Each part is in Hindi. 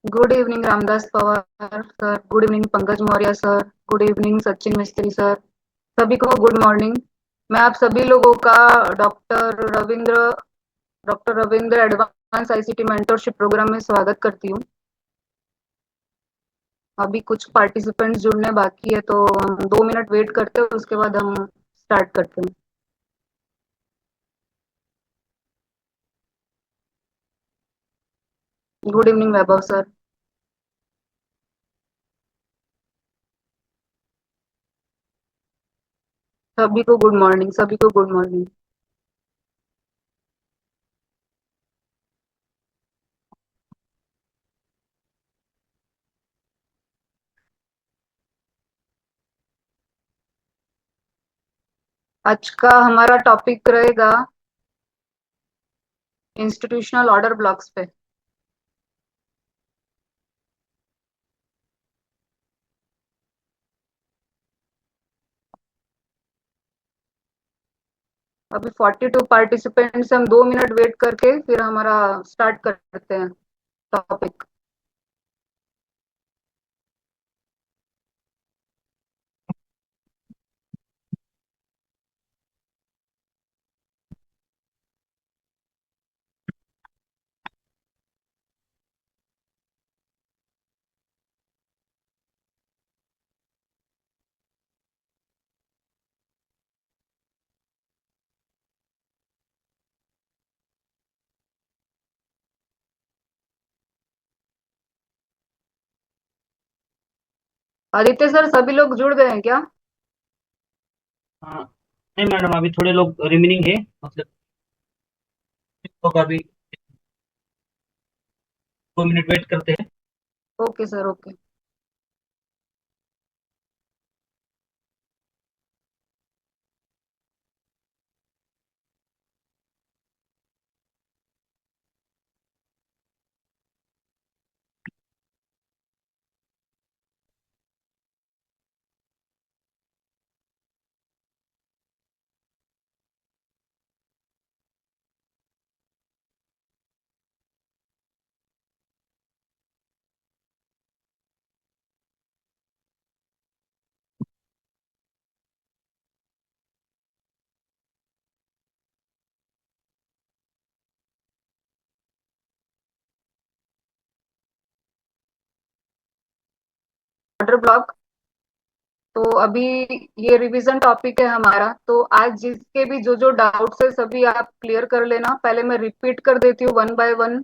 Good evening Ramdas Pawar sir. Good evening Pankaj Maurya sir. Good evening Sachin Mistry sir. सभी को गुड मॉर्निंग। मैं आप सभी लोगों का doctor Ravindra doctor Ravindra advance ICT mentorship programme में स्वागत करती हूँ। अभी कुछ पार्टिसिपेंट्स जुड़ने बाकी है, तो हम 2 मिनट वेट करते हैं, उसके बाद हम स्टार्ट करते हैं। गुड इवनिंग वैभव सर। सभी को गुड मॉर्निंग, सभी को गुड मॉर्निंग। आज का हमारा टॉपिक रहेगा इंस्टीट्यूशनल ऑर्डर ब्लॉक्स पे। अभी 42 पार्टिसिपेंट्स, हम 2 मिनट वेट करके फिर हमारा स्टार्ट करते हैं टॉपिक। आदित्य सर, सभी लोग जुड़ गए हैं क्या? हाँ। नहीं मैडम, अभी थोड़े लोग रिमेनिंग है। मतलब तो अभी 2 मिनट वेट करते हैं। Okay sir, okay. Order block. तो अभी ये रिवीजन टॉपिक है हमारा, तो आज जिसके भी जो जो डाउट्स है सभी आप क्लियर कर लेना। पहले मैं रिपीट कर देती हूँ वन बाय वन।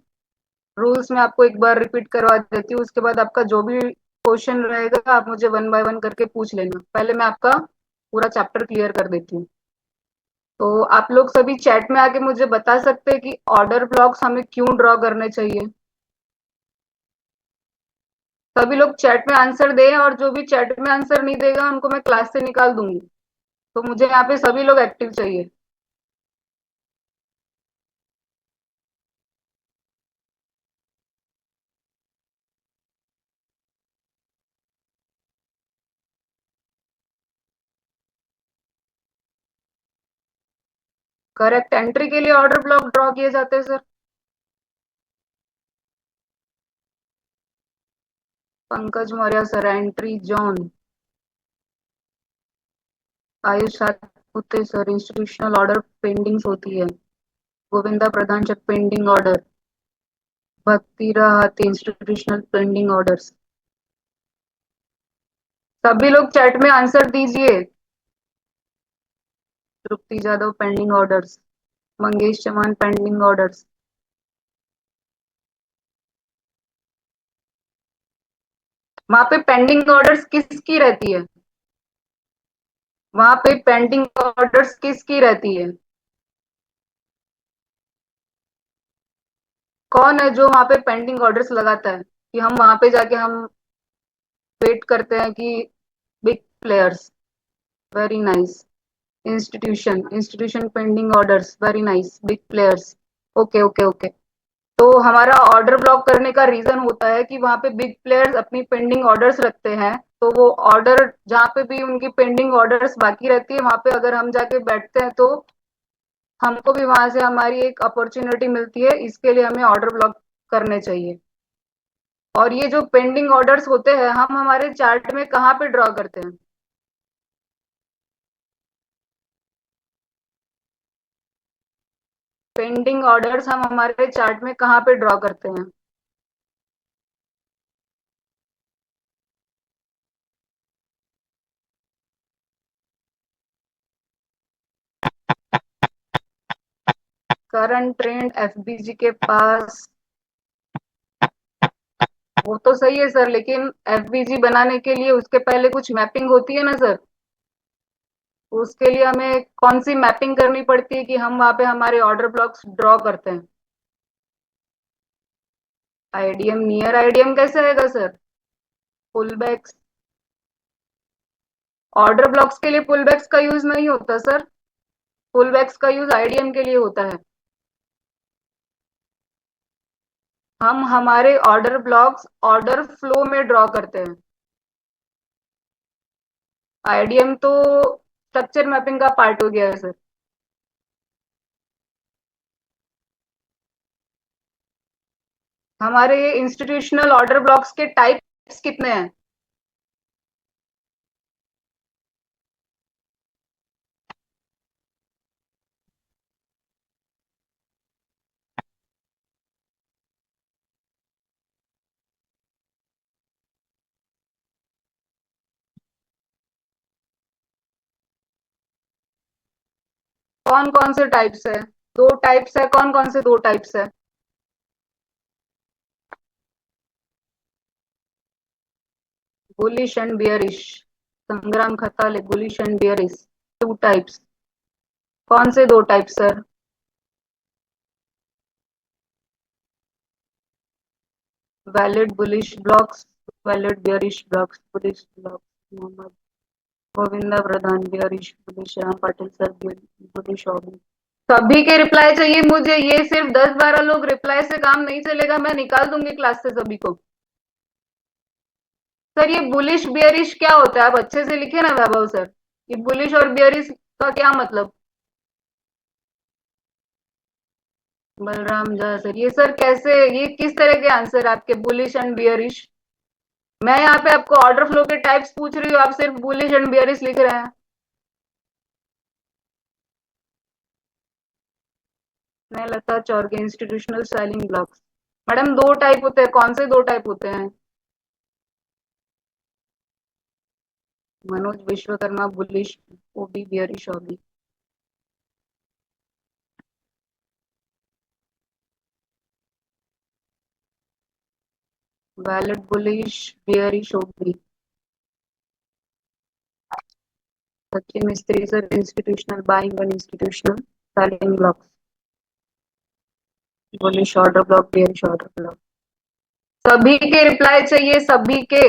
रूल्स में आपको एक बार रिपीट करवा देती हूँ, उसके बाद आपका जो भी क्वेश्चन रहेगा आप मुझे वन बाय वन करके पूछ लेना। पहले मैं आपका पूरा चैप्टर क्लियर कर देती हूँ। तो आप लोग सभी चैट में आके मुझे बता सकते हैं कि ऑर्डर ब्लॉक्स हमें क्यों ड्रॉ करने चाहिए। सभी लोग चैट में आंसर दें, और जो भी चैट में आंसर नहीं देगा उनको मैं क्लास से निकाल दूंगी। तो मुझे यहाँ पे सभी लोग एक्टिव चाहिए। करेक्ट एंट्री के लिए ऑर्डर ब्लॉक ड्रॉ किए जाते हैं sir. Pankaj Maurya sir, entry John. Ayush Satpute sir, institutional order pendings होती है। गोविंदा प्रधान चक, पेंडिंग ऑर्डर। भक्ति राहत, इंस्टीट्यूशनल पेंडिंग ऑर्डर्स। सभी लोग चैट में आंसर दीजिए। Tripti Jadhav, pending orders. Mangesh Chauhan, pending orders. वहां पे पेंडिंग ऑर्डर्स किसकी रहती है? वहां पे पेंडिंग ऑर्डर्स किसकी रहती है? कौन है जो वहां पे पेंडिंग ऑर्डर्स लगाता है कि हम वहां पे जाके हम वेट करते हैं कि big players. Very nice. Institution pending orders, very nice, big players. Okay okay okay. तो हमारा ऑर्डर ब्लॉक करने का रीजन होता है कि वहां पे बिग प्लेयर्स अपनी पेंडिंग ऑर्डर्स रखते हैं। तो वो ऑर्डर जहाँ पे भी उनकी पेंडिंग ऑर्डर्स बाकी रहती है, वहां पे अगर हम जाके बैठते हैं तो हमको भी वहां से हमारी एक अपॉर्चुनिटी मिलती है। इसके लिए हमें ऑर्डर ब्लॉक करने चाहिए। और ये जो पेंडिंग ऑर्डर्स होते हैं हम हमारे चार्ट में कहाँ पे ड्रॉ करते हैं? पेंडिंग ऑर्डर्स हम हमारे चार्ट में कहाँ पे ड्रॉ करते हैं? करंट ट्रेंड एफबीजी के पास। वो तो सही है सर, लेकिन एफबीजी बनाने के लिए उसके पहले कुछ मैपिंग होती है ना सर। तो उसके लिए हमें कौन सी मैपिंग करनी पड़ती है कि हम वहां पे हमारे ऑर्डर ब्लॉक्स ड्रॉ करते हैं? आईडीएम, नियर आईडीएम कैसे आएगा सर? पुल बैक्स। ऑर्डर ब्लॉक्स के लिए पुल बैक्स का यूज नहीं होता सर। पुल बैक्स का यूज आईडीएम के लिए होता है। हम हमारे ऑर्डर ब्लॉक्स ऑर्डर फ्लो में ड्रॉ करते हैं। आईडीएम तो स्ट्रक्चर मैपिंग का पार्ट हो गया है सर। हमारे इंस्टीट्यूशनल ऑर्डर ब्लॉक्स के टाइप्स कितने हैं? कौन कौन से टाइप्स है? दो टाइप्स है, कौन कौन से दो टाइप्स है? Bullish and bearish. Sangram Khatale, bullish and bearish, two types. कौन से दो types sir? Valid bullish blocks, valid bearish blocks, bullish blocks. Mohammad Govinda Pradhan, bearish bullish, Ram Patil sir, bullish होगी। सभी के रिप्लाई चाहिए मुझे, ये सिर्फ 10-12 लोग रिप्लाई से काम नहीं चलेगा, मैं निकाल दूंगी क्लास से सभी को। सर ये बुलिश बियरिश क्या होता है? आप अच्छे से लिखे ना वैभव सर। ये बुलिश और बियरिश का क्या मतलब? बलराम झा सर, ये सर कैसे, ये किस तरह के आंसर आपके, बुलिश एंड बियरिश? मैं यहाँ पे आपको ऑर्डर फ्लो के टाइप्स पूछ रही हूँ, आप सिर्फ बुलिश एंड बियरिश लिख रहे हैं। मैं लता चौरगे, इंस्टीट्यूशनल स्टाइलिंग ब्लॉक्स। मैडम दो टाइप होते हैं, कौन से दो टाइप होते हैं? Manoj Vishwakarma, bullish OB, bearish OB. Valid bullish, bearish OB. Sachin Mistry sir, institutional buying and institutional selling blocks. Bullish order block, bearish order block. सभी के रिप्लाई चाहिए, सभी के।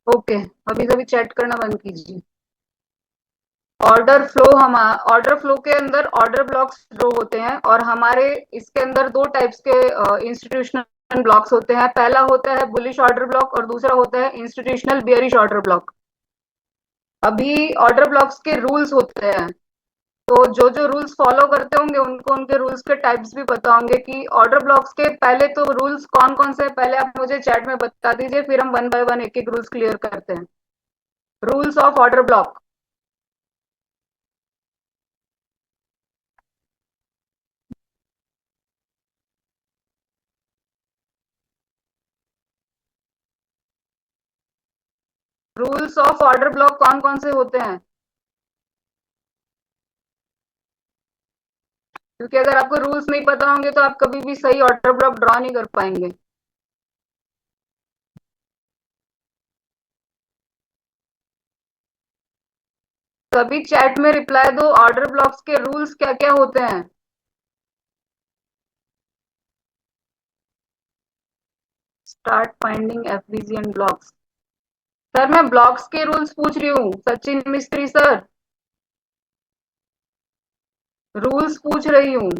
ओके, अभी सभी चैट करना बंद कीजिए। ऑर्डर फ्लो के अंदर ऑर्डर ब्लॉक्स जो होते हैं, और हमारे इसके अंदर दो टाइप्स के इंस्टीट्यूशनल ब्लॉक्स होते हैं। पहला होता है बुलिश ऑर्डर ब्लॉक और दूसरा होता है इंस्टीट्यूशनल बियरिश ऑर्डर ब्लॉक। अभी ऑर्डर ब्लॉक्स के रूल्स होते हैं, तो जो जो रूल्स फॉलो करते होंगे उनको उनके रूल्स के टाइप्स भी पता होंगे कि ऑर्डर ब्लॉक्स के पहले तो रूल्स कौन कौन से, पहले आप मुझे चैट में बता दीजिए, फिर हम वन बाय वन एक एक रूल्स क्लियर करते हैं। Rules of order block. Rules of order block कौन कौन से होते हैं? क्योंकि अगर आपको रूल्स नहीं पता होंगे तो आप कभी भी सही ऑर्डर ब्लॉक ड्रॉ नहीं कर पाएंगे। सभी चैट में रिप्लाई दो, ऑर्डर ब्लॉक्स के रूल्स क्या क्या होते हैं। Start finding FBG and blocks. Sir मैं ब्लॉक्स के रूल्स पूछ रही हूँ, सचिन मिस्त्री सर। रूल्स पूछ रही हूँ।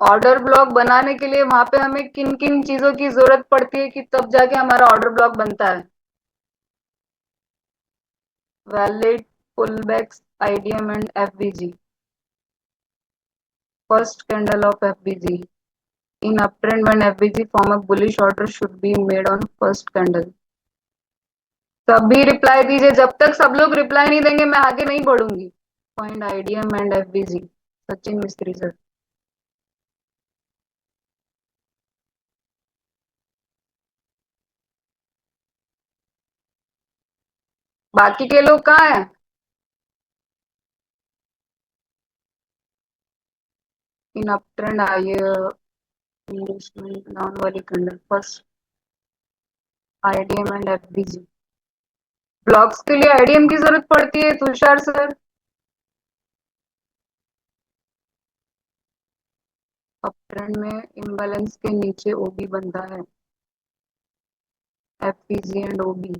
ऑर्डर ब्लॉक बनाने के लिए वहां पे हमें किन किन चीजों की जरूरत पड़ती है कि तब जाके हमारा ऑर्डर ब्लॉक बनता है। Valid, pullbacks, IDM and FBG. First candle of FBG. In uptrend when FBG form a bullish order should be made on first candle. सभी रिप्लाई दीजिए, जब तक सब लोग रिप्लाई नहीं देंगे मैं आगे नहीं बढ़ूंगी। Find IDM and FBG. Sachin Mistry sir. बाकी के लोग कहाँ हैं? इन अपट्रेंड आइए, इंग्लिश में डाउन वाली candle first, IDM and FBG. Blocks के लिए आईडीएम की जरूरत पड़ती है तुषार सर। अपट्रेंड में इम्बैलेंस के नीचे ओबी बनता है, FPG and OB.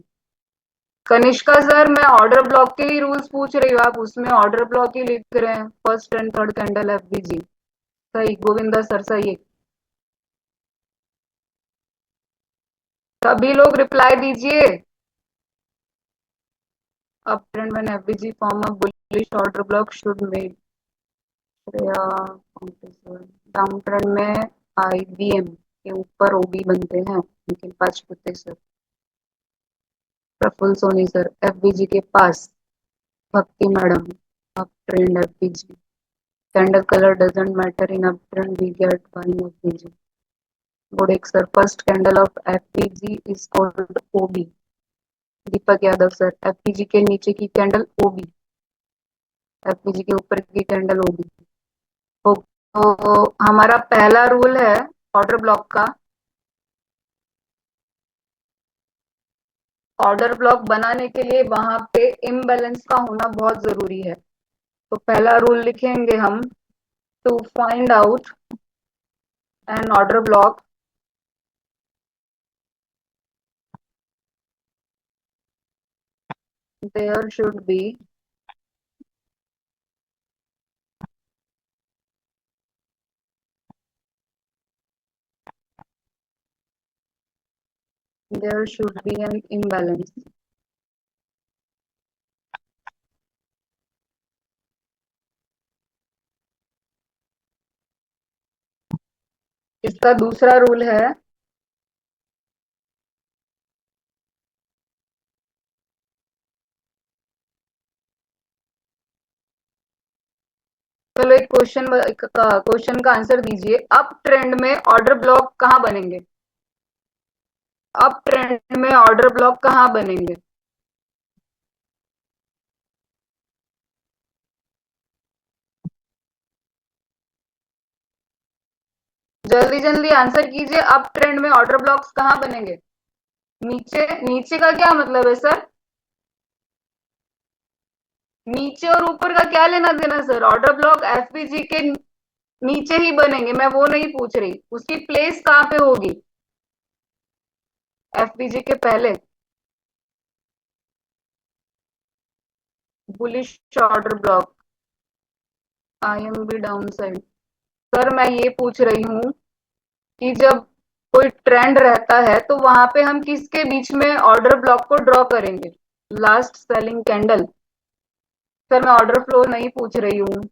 Kanishka sir मैं ऑर्डर ब्लॉक के ही रूल्स पूछ रही हूँ, आप उसमें ऑर्डर ब्लॉक ही लिख रहे हैं, first and third candle FBG. सही, गोविंदा सर सही है। सभी लोग रिप्लाई दीजिए। Uptrend when FBG form a bullish order block should made. Down trend में आईबीएम के ऊपर ओबी बनते हैं, Nikhil Pachpute sir. Praful Soni sir. FBG के पास Bhakti madam. Up trend FBG. Candle colour doesn't matter in up trend, we get buying FBG. बुडेक sir. First candle of FBG is called OB. Deepak Yadav sir. FBG के नीचे की कैंडल ओबी, एफबीजी के ऊपर की कैंडल ओबी। तो हमारा पहला रूल है ऑर्डर ब्लॉक का, ऑर्डर ब्लॉक बनाने के लिए वहां पे इम्बैलेंस का होना बहुत जरूरी है। तो पहला रूल लिखेंगे हम, to find out an order block there should be there should be an imbalance. इसका दूसरा रूल है, चलो एक क्वेश्चन का आंसर दीजिए। अप ट्रेंड में ऑर्डर ब्लॉक कहाँ बनेंगे? अप ट्रेंड में ऑर्डर ब्लॉक कहाँ बनेंगे? जल्दी जल्दी आंसर कीजिए, अप ट्रेंड में ऑर्डर ब्लॉक्स कहाँ बनेंगे? नीचे, नीचे का क्या मतलब है सर? नीचे और ऊपर का क्या लेना देना सर? ऑर्डर ब्लॉक एफपीजी के नीचे ही बनेंगे, मैं वो नहीं पूछ रही, उसकी प्लेस कहाँ पे होगी? एफपीजी के पहले। Bullish order block, IMB down side. Sir मैं ये पूछ रही हूँ कि जब कोई ट्रेंड रहता है तो वहां पे हम किसके बीच में ऑर्डर ब्लॉक को ड्रॉ करेंगे? Last selling candle. सर मैं ऑर्डर फ्लो नहीं पूछ रही हूँ,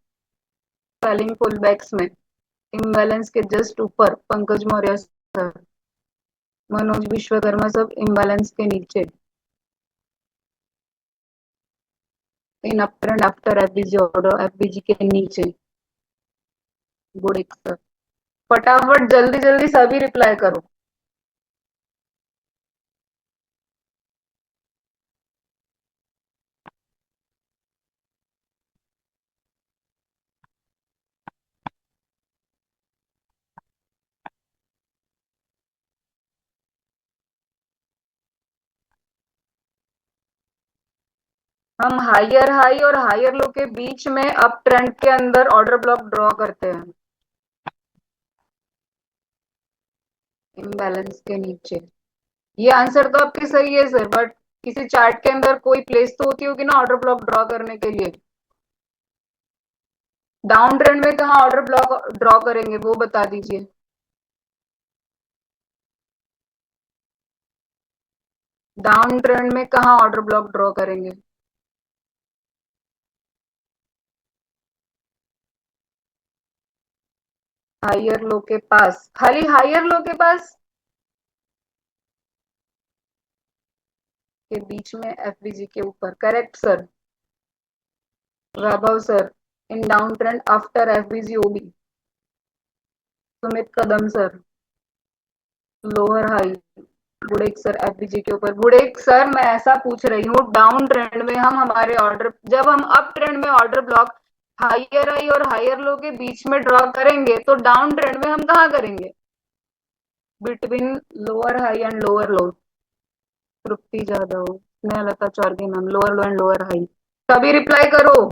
सेलिंग पुल बैक्स में इम्बैलेंस के जस्ट ऊपर पंकज मौर्य सर, मनोज विश्वकर्मा सब इम्बैलेंस के नीचे, इन अपर and after FBG order FBG के नीचे। Good sir. फटाफट जल्दी जल्दी सभी रिप्लाई करो। हम हायर हाई और हायर लो के बीच में अप ट्रेंड के अंदर ऑर्डर ब्लॉक ड्रॉ करते हैं, इम्बैलेंस के नीचे। ये आंसर तो आपकी सही है सर, बट किसी चार्ट के अंदर कोई प्लेस तो होती होगी ना ऑर्डर ब्लॉक ड्रॉ करने के लिए। डाउन ट्रेंड में कहाँ ऑर्डर ब्लॉक ड्रॉ करेंगे वो बता दीजिए। डाउन ट्रेंड में कहाँ ऑर्डर ब्लॉक ड्रॉ करेंगे? हायर लो के पास, खाली हायर लो के पास के बीच में एफबीजी के ऊपर, correct sir. Vaibhav sir, in down trend after FBG OB. Sumit Kadam sir, lower high. बुड़ेक sir FBG के ऊपर। बुड़ेक सर, मैं ऐसा पूछ रही हूँ डाउन ट्रेंड में हम हमारे ऑर्डर, जब हम अप ट्रेंड में ऑर्डर ब्लॉक हायर हाई और हायर लो के बीच में ड्रॉ करेंगे तो डाउन ट्रेंड में हम कहाँ करेंगे? Between lower high and lower low. Tripti Jadhav, Snehalata Chaurage ma'am, lower low and lower high. तभी रिप्लाई करो।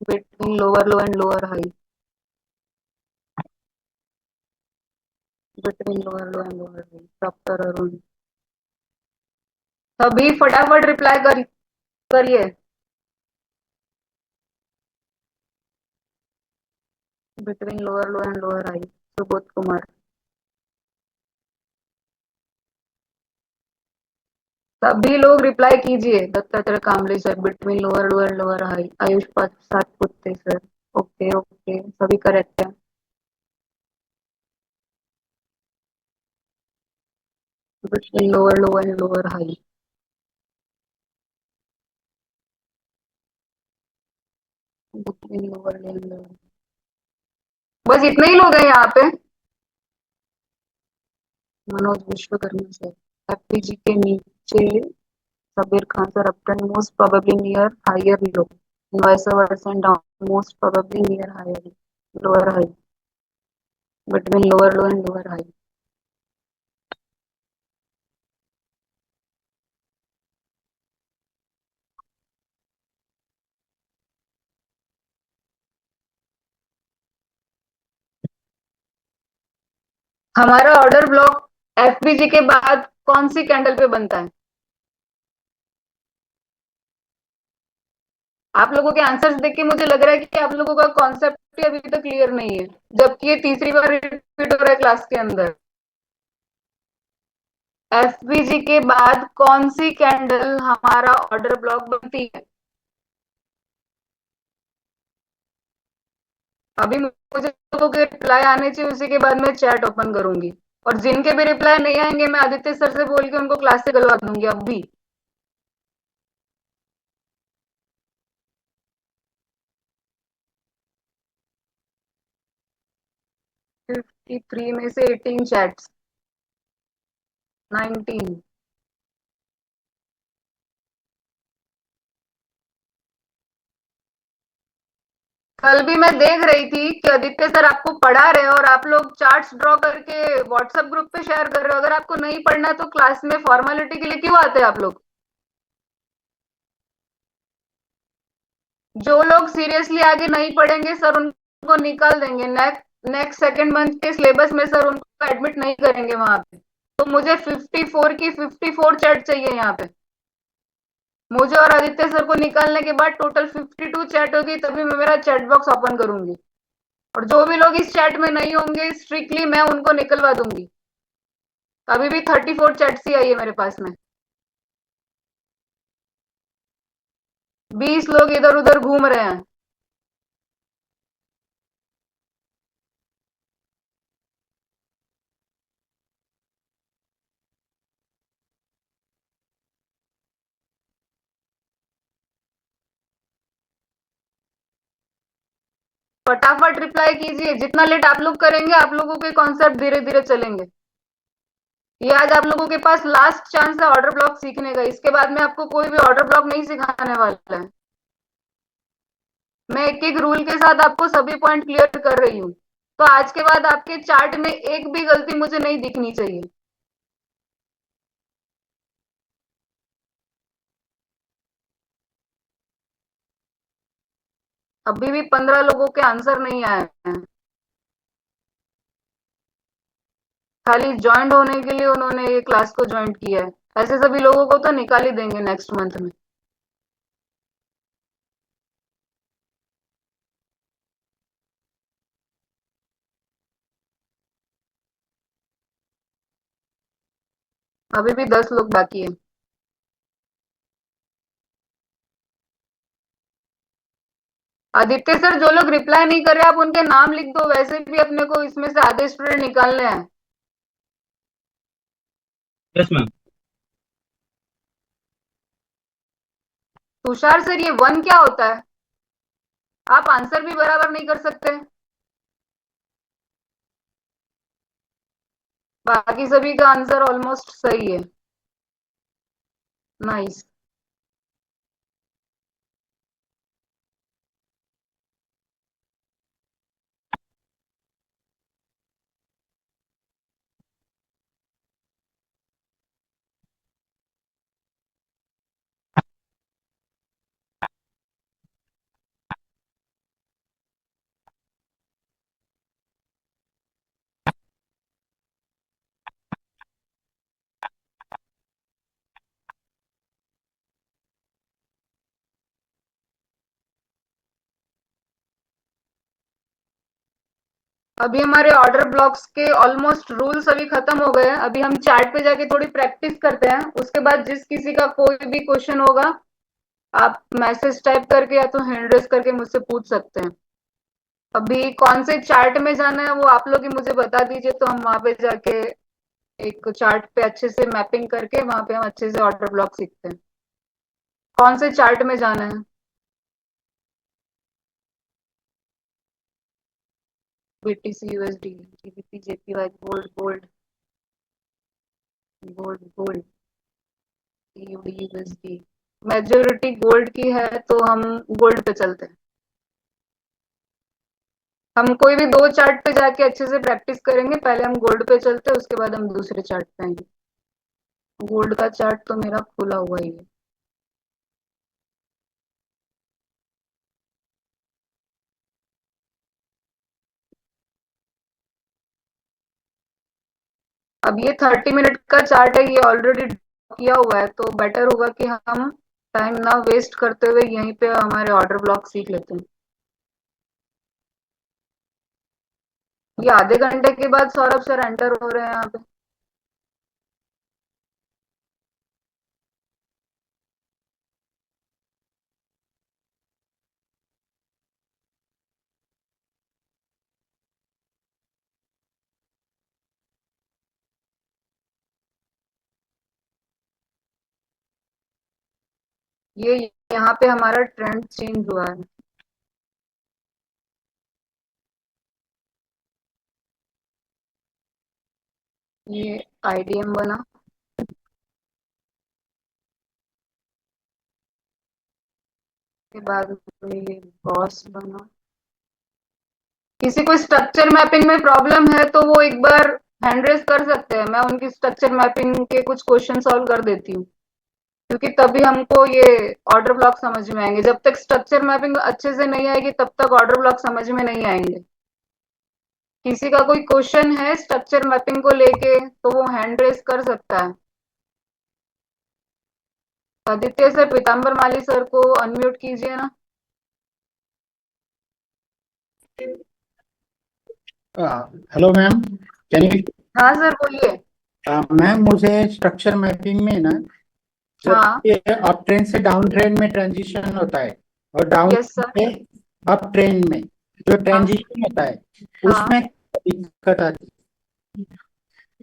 Between lower low and lower high. Between lower low and lower high, doctor Arun. तभी फटाफट रिप्लाई करिए। Between lower low and lower high, Subodh Kumar. सभी लोग रिप्लाई कीजिए। Dattatray Kamle sir, between lower low and lower high. Ayush Satpute sir, okay okay, सभी करेक्ट है। Between lower low and lower high. Between lower low and lower, बस इतने ही लोग हैं यहाँ पे। मनोज विश्वकर्मा सर, एफपीजी के नीचे Sabir Khan sir, upturn most probably near higher low, vice versa and down most probably near higher lower high. Between lower low and lower high. हमारा ऑर्डर ब्लॉक एफबीजी के बाद कौन सी कैंडल पे बनता है? आप लोगों के आंसर्स देख के मुझे लग रहा है कि आप लोगों का कॉन्सेप्ट ही अभी तक क्लियर नहीं है, जबकि ये तीसरी बार रिपीट हो रहा है क्लास के अंदर। एफबीजी के बाद कौन सी कैंडल हमारा ऑर्डर ब्लॉक बनती है? अभी मुझे लोगों के रिप्लाई आने चाहिए, उसी के बाद मैं चैट ओपन करूंगी। और जिनके भी रिप्लाई नहीं आएंगे मैं आदित्य सर से बोल के उनको क्लास से गलवा दूंगी अब भी। 53 में से 18 चैट्स, 19। कल भी मैं देख रही थी कि आदित्य सर आपको पढ़ा रहे हैं और आप लोग चार्ट्स ड्रॉ करके व्हाट्सएप ग्रुप पे शेयर कर रहे हो। अगर आपको नहीं पढ़ना तो क्लास में फॉर्मेलिटी के लिए क्यों आते हैं आप लोग? जो लोग सीरियसली आगे नहीं पढ़ेंगे सर उनको निकाल देंगे। नेक्स्ट सेकेंड मंथ के सिलेबस में सर उनको एडमिट नहीं करेंगे वहां पे। तो मुझे 54 की 54 चैट चाहिए यहाँ पे। मुझे और आदित्य सर को निकालने के बाद टोटल 52 चैट होगी, तभी मैं मेरा चैट बॉक्स ओपन करूंगी। और जो भी लोग इस चैट में नहीं होंगे स्ट्रिक्टली मैं उनको निकलवा दूंगी। अभी भी 34 चैट्स ही आई है मेरे पास में। 20 लोग इधर उधर घूम रहे हैं। फटाफट रिप्लाई कीजिए, जितना लेट आप लोग करेंगे आप लोगों के कॉन्सेप्ट धीरे धीरे चलेंगे। ये आज आप लोगों के पास लास्ट चांस है ऑर्डर ब्लॉक सीखने का, इसके बाद में आपको कोई भी ऑर्डर ब्लॉक नहीं सिखाने वाला है। मैं एक एक रूल के साथ आपको सभी पॉइंट क्लियर कर रही हूँ। तो आज के बाद आपके चार्ट में एक भी गलती मुझे नहीं दिखनी चाहिए। अभी भी 15 लोगों के आंसर नहीं आए हैं। खाली ज्वाइंट होने के लिए उन्होंने ये क्लास को ज्वाइन किया है, ऐसे सभी लोगों को तो निकाल ही देंगे नेक्स्ट मंथ में। अभी भी 10 लोग बाकी है। आदित्य सर, जो लोग रिप्लाई नहीं कर रहे आप उनके नाम लिख दो, वैसे भी अपने को इसमें से आधे स्टूडेंट निकालने हैं। Yes ma'am. तुषार सर, ये वन क्या होता है? आप आंसर भी बराबर नहीं कर सकते। बाकी सभी का आंसर ऑलमोस्ट सही है। नाइस। अभी हमारे ऑर्डर ब्लॉक्स के ऑलमोस्ट रूल सभी खत्म हो गए हैं। अभी हम चैट पे जाके थोड़ी प्रैक्टिस करते हैं, उसके बाद जिस किसी का कोई भी क्वेश्चन होगा आप मैसेज टाइप करके या तो हैंड रेस करके मुझसे पूछ सकते हैं। अभी कौन से चार्ट में जाना है वो आप लोग ही मुझे बता दीजिए, तो हम वहां पे जाके एक चार्ट पे अच्छे से मैपिंग करके वहां पे हम अच्छे से ऑर्डर ब्लॉक सीखते हैं। कौन से चार्ट में जाना है? BTC USD, GBP, JPY, gold, gold, gold, gold, EUD, USD. Majority gold की है तो हम गोल्ड पे चलते हैं। हम कोई भी दो चार्ट पे जाके अच्छे से प्रैक्टिस करेंगे, पहले हम गोल्ड पे चलते हैं उसके बाद हम दूसरे चार्ट पे आएंगे। गोल्ड का चार्ट तो मेरा खुला हुआ ही है। अब ये 30 मिनट का चार्ट है, ये ऑलरेडी किया हुआ है, तो बेटर होगा कि हम टाइम ना वेस्ट करते हुए यहीं पे हमारे ऑर्डर ब्लॉक सीख लेते हैं। ये आधे घंटे के बाद सौरभ सर एंटर हो रहे हैं यहाँ पे। ये यहाँ पे हमारा ट्रेंड चेंज हुआ है। ये आईडीएम बना, के बाद में ये बॉस बना। किसी को स्ट्रक्चर मैपिंग में प्रॉब्लम है तो वो एक बार हैंड रेस कर सकते हैं, मैं उनकी स्ट्रक्चर मैपिंग के कुछ क्वेश्चन सॉल्व कर देती हूँ, क्योंकि तभी हमको ये ऑर्डर ब्लॉक समझ में आएंगे। जब तक स्ट्रक्चर मैपिंग अच्छे से नहीं आएगी तब तक ऑर्डर ब्लॉक समझ में नहीं आएंगे। किसी का कोई क्वेश्चन है स्ट्रक्चर मैपिंग को लेके तो वो हैंड रेस कर सकता है। आदित्य सर, पीताम्बर माली सर को अनम्यूट कीजिए ना। Hello ma'am, can you? हाँ सर, बोलिए। मैम, मुझे स्ट्रक्चर मैपिंग में ना, जब हाँ। ये अप ट्रेन से डाउन ट्रेन में ट्रांजिशन होता है और डाउन यस सर। से अप ट्रेन में जो हाँ। ट्रांजिशन होता है हाँ, उसमें दिक्कत आती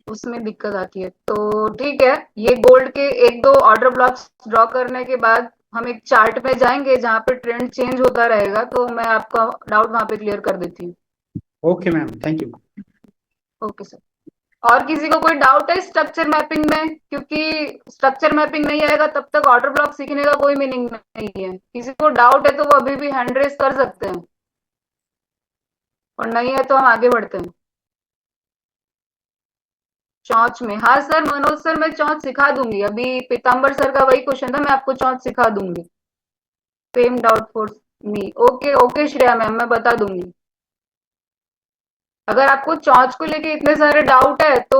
उसमें दिक्कत आती है तो ठीक है। ये गोल्ड के एक दो ऑर्डर ब्लॉक्स ड्रॉ करने के बाद हम एक चार्ट में जाएंगे जहाँ पे ट्रेंड चेंज होता रहेगा, तो मैं आपका डाउट वहां पे क्लियर कर देती हूँ। Okay ma'am, thank you. Okay sir. और किसी को कोई डाउट है स्ट्रक्चर मैपिंग में? क्योंकि स्ट्रक्चर मैपिंग नहीं आएगा तब तक ऑर्डर ब्लॉक सीखने का कोई मीनिंग नहीं है। किसी को डाउट है तो वो अभी भी हैंड रेस कर सकते हैं, और नहीं है तो हम आगे बढ़ते हैं। चौंच में, हाँ सर, मनोज सर मैं चौंच सिखा दूंगी। अभी पीताम्बर सर का वही क्वेश्चन था, मैं आपको चौंच सिखा दूंगी। Same doubt for me. Okay okay Shreya ma'am, मैं बता दूंगी। अगर आपको चौंच को लेके इतने सारे डाउट है तो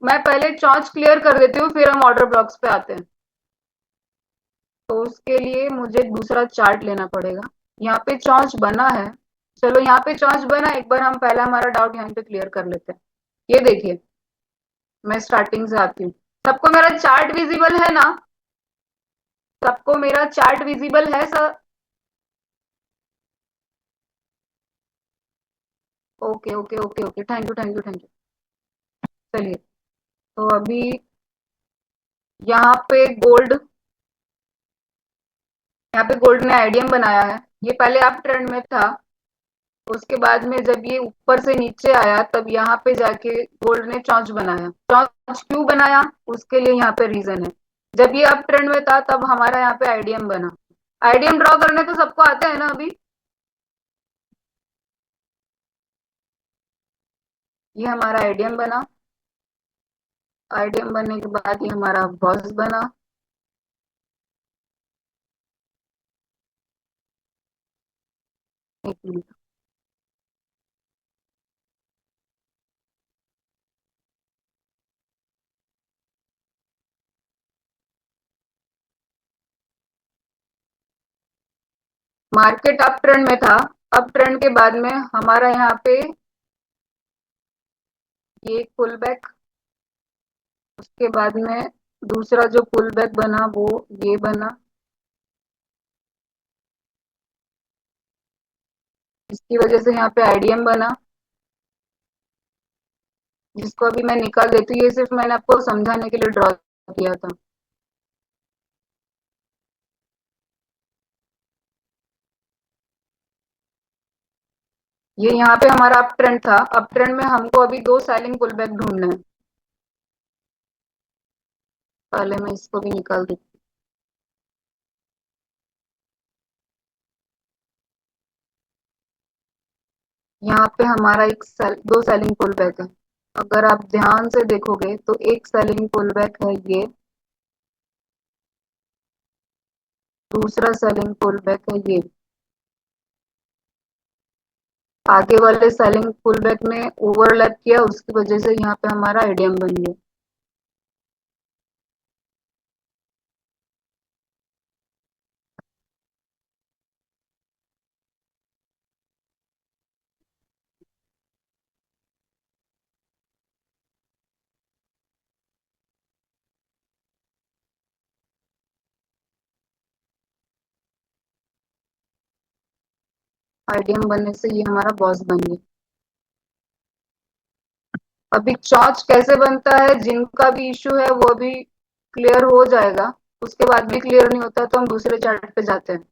मैं पहले चौंच क्लियर कर देती हूँ, फिर हम ऑर्डर ब्लॉक्स पे आते हैं। तो उसके लिए मुझे दूसरा चार्ट लेना पड़ेगा। यहाँ पे चौंच बना है, चलो यहाँ पे चौंच बना, एक बार हम पहला हमारा डाउट यहाँ पे क्लियर कर लेते हैं। ये देखिए, मैं स्टार्टिंग से आती हूँ। सबको मेरा चार्ट विजिबल है ना? सबको मेरा चार्ट विजिबल है sir? Okay okay okay okay, thank you thank you thank you. चलिए, तो अभी यहाँ पे गोल्ड, यहाँ पे गोल्ड ने आईडीएम बनाया है। ये पहले अप ट्रेंड में था, उसके बाद में जब ये ऊपर से नीचे आया तब यहाँ पे जाके गोल्ड ने चौंच बनाया। चौंच क्यों बनाया उसके लिए यहाँ पे रीजन है। जब ये अप ट्रेंड में था तब हमारा यहाँ पे आईडीएम बना। आईडीएम ड्रॉ करने तो सबको आते हैं ना अभी? ये हमारा आईडीएम बना। आईडीएम बनने के बाद ये हमारा बॉस बना। एक मिनट। मार्केट अप ट्रेंड में था, अप ट्रेंड के बाद में हमारा यहाँ पे ये पुल बैक, उसके बाद में दूसरा जो पुल बैक बना वो ये बना। इसकी वजह से यहाँ पे आईडीएम बना, जिसको अभी मैं निकाल देती हूँ। ये सिर्फ मैंने आपको समझाने के लिए ड्रॉ किया था। ये यहाँ पे हमारा अप ट्रेंड था, अप ट्रेंड में हमको अभी दो सेलिंग पुल बैक ढूंढना है। पहले मैं इसको भी निकाल देती हूँ। यहाँ पे हमारा दो सेलिंग पुल बैक है। अगर आप ध्यान से देखोगे तो एक सेलिंग पुल बैक है ये, दूसरा सेलिंग पुल बैक है ये। आगे वाले सेलिंग पुल बैक ने ओवरलैप किया, उसकी वजह से यहाँ पे हमारा आईडीएम बन गया। आईडीएम बनने से ये हमारा बॉस बन गया। अभी चौच कैसे बनता है, जिनका भी इश्यू है वो अभी क्लियर हो जाएगा। उसके बाद भी क्लियर नहीं होता तो हम दूसरे चार्ट पे जाते हैं।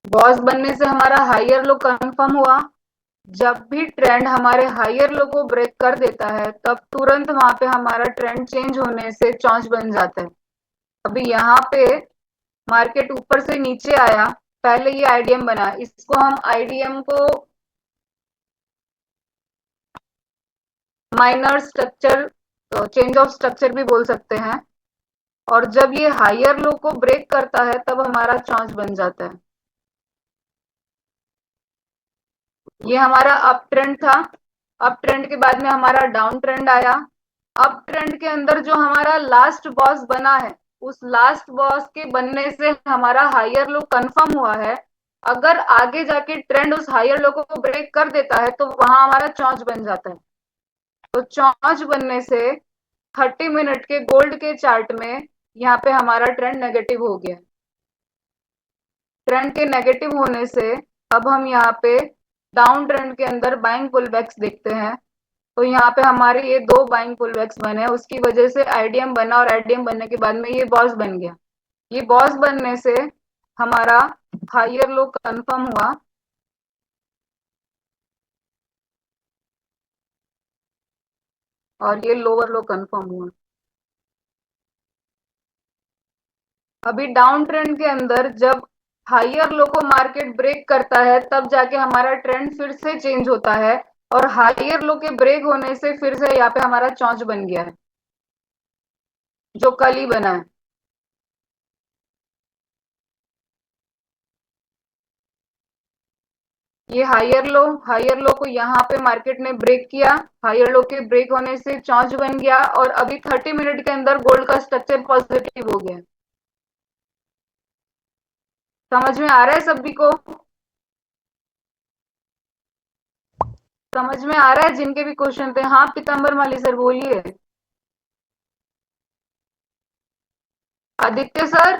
बॉस बनने से हमारा हायर लो कंफर्म हुआ। जब भी ट्रेंड हमारे हायर लो को ब्रेक कर देता है तब तुरंत वहां पे हमारा ट्रेंड चेंज होने से चौंच बन जाता है। अभी यहाँ पे मार्केट ऊपर से नीचे आया, पहले ये आईडीएम बना, इसको हम आईडीएम को minor structure, change of structure भी बोल सकते हैं। और जब ये हायर लो को ब्रेक करता है तब हमारा चौंच बन जाता है। ये हमारा अप ट्रेंड था, अप ट्रेंड के बाद में हमारा डाउन ट्रेंड आया। अप ट्रेंड के अंदर जो हमारा लास्ट बॉस बना है, उस लास्ट बॉस के बनने से हमारा हायर लो कंफर्म हुआ है। अगर आगे जाके ट्रेंड उस हायर लो को ब्रेक कर देता है तो वहां हमारा चौंच बन जाता है। तो चौंच बनने से 30 मिनट के गोल्ड के चार्ट में यहाँ पे हमारा ट्रेंड नेगेटिव हो गया। ट्रेंड के नेगेटिव होने से अब हम यहाँ पे डाउन ट्रेंड के अंदर बाइंग पुलबैक्स देखते हैं। तो यहाँ पे हमारे ये दो बाइंग पुलबैक्स बने, उसकी वजह से आईडीएम बना, और आईडीएम बनने के बाद में ये बॉस बन गया। ये बॉस बनने से हमारा हायर लो कंफर्म हुआ, और ये लोअर लो कंफर्म हुआ। अभी डाउन ट्रेंड के अंदर जब हायर लो को मार्केट ब्रेक करता है तब जाके हमारा ट्रेंड फिर से चेंज होता है, और हायर लो के ब्रेक होने से फिर से यहाँ पे हमारा चौंच बन गया है, जो कल ही बना है। ये हायर लो को यहाँ पे मार्केट ने ब्रेक किया, हायर लो के ब्रेक होने से चौंच बन गया, और अभी 30 मिनट के अंदर गोल्ड का स्ट्रक्चर पॉजिटिव हो गया। समझ में आ रहा है सभी को? समझ में आ रहा है जिनके भी क्वेश्चन थे? हाँ पीताम्बर माली सर बोलिए। आदित्य सर।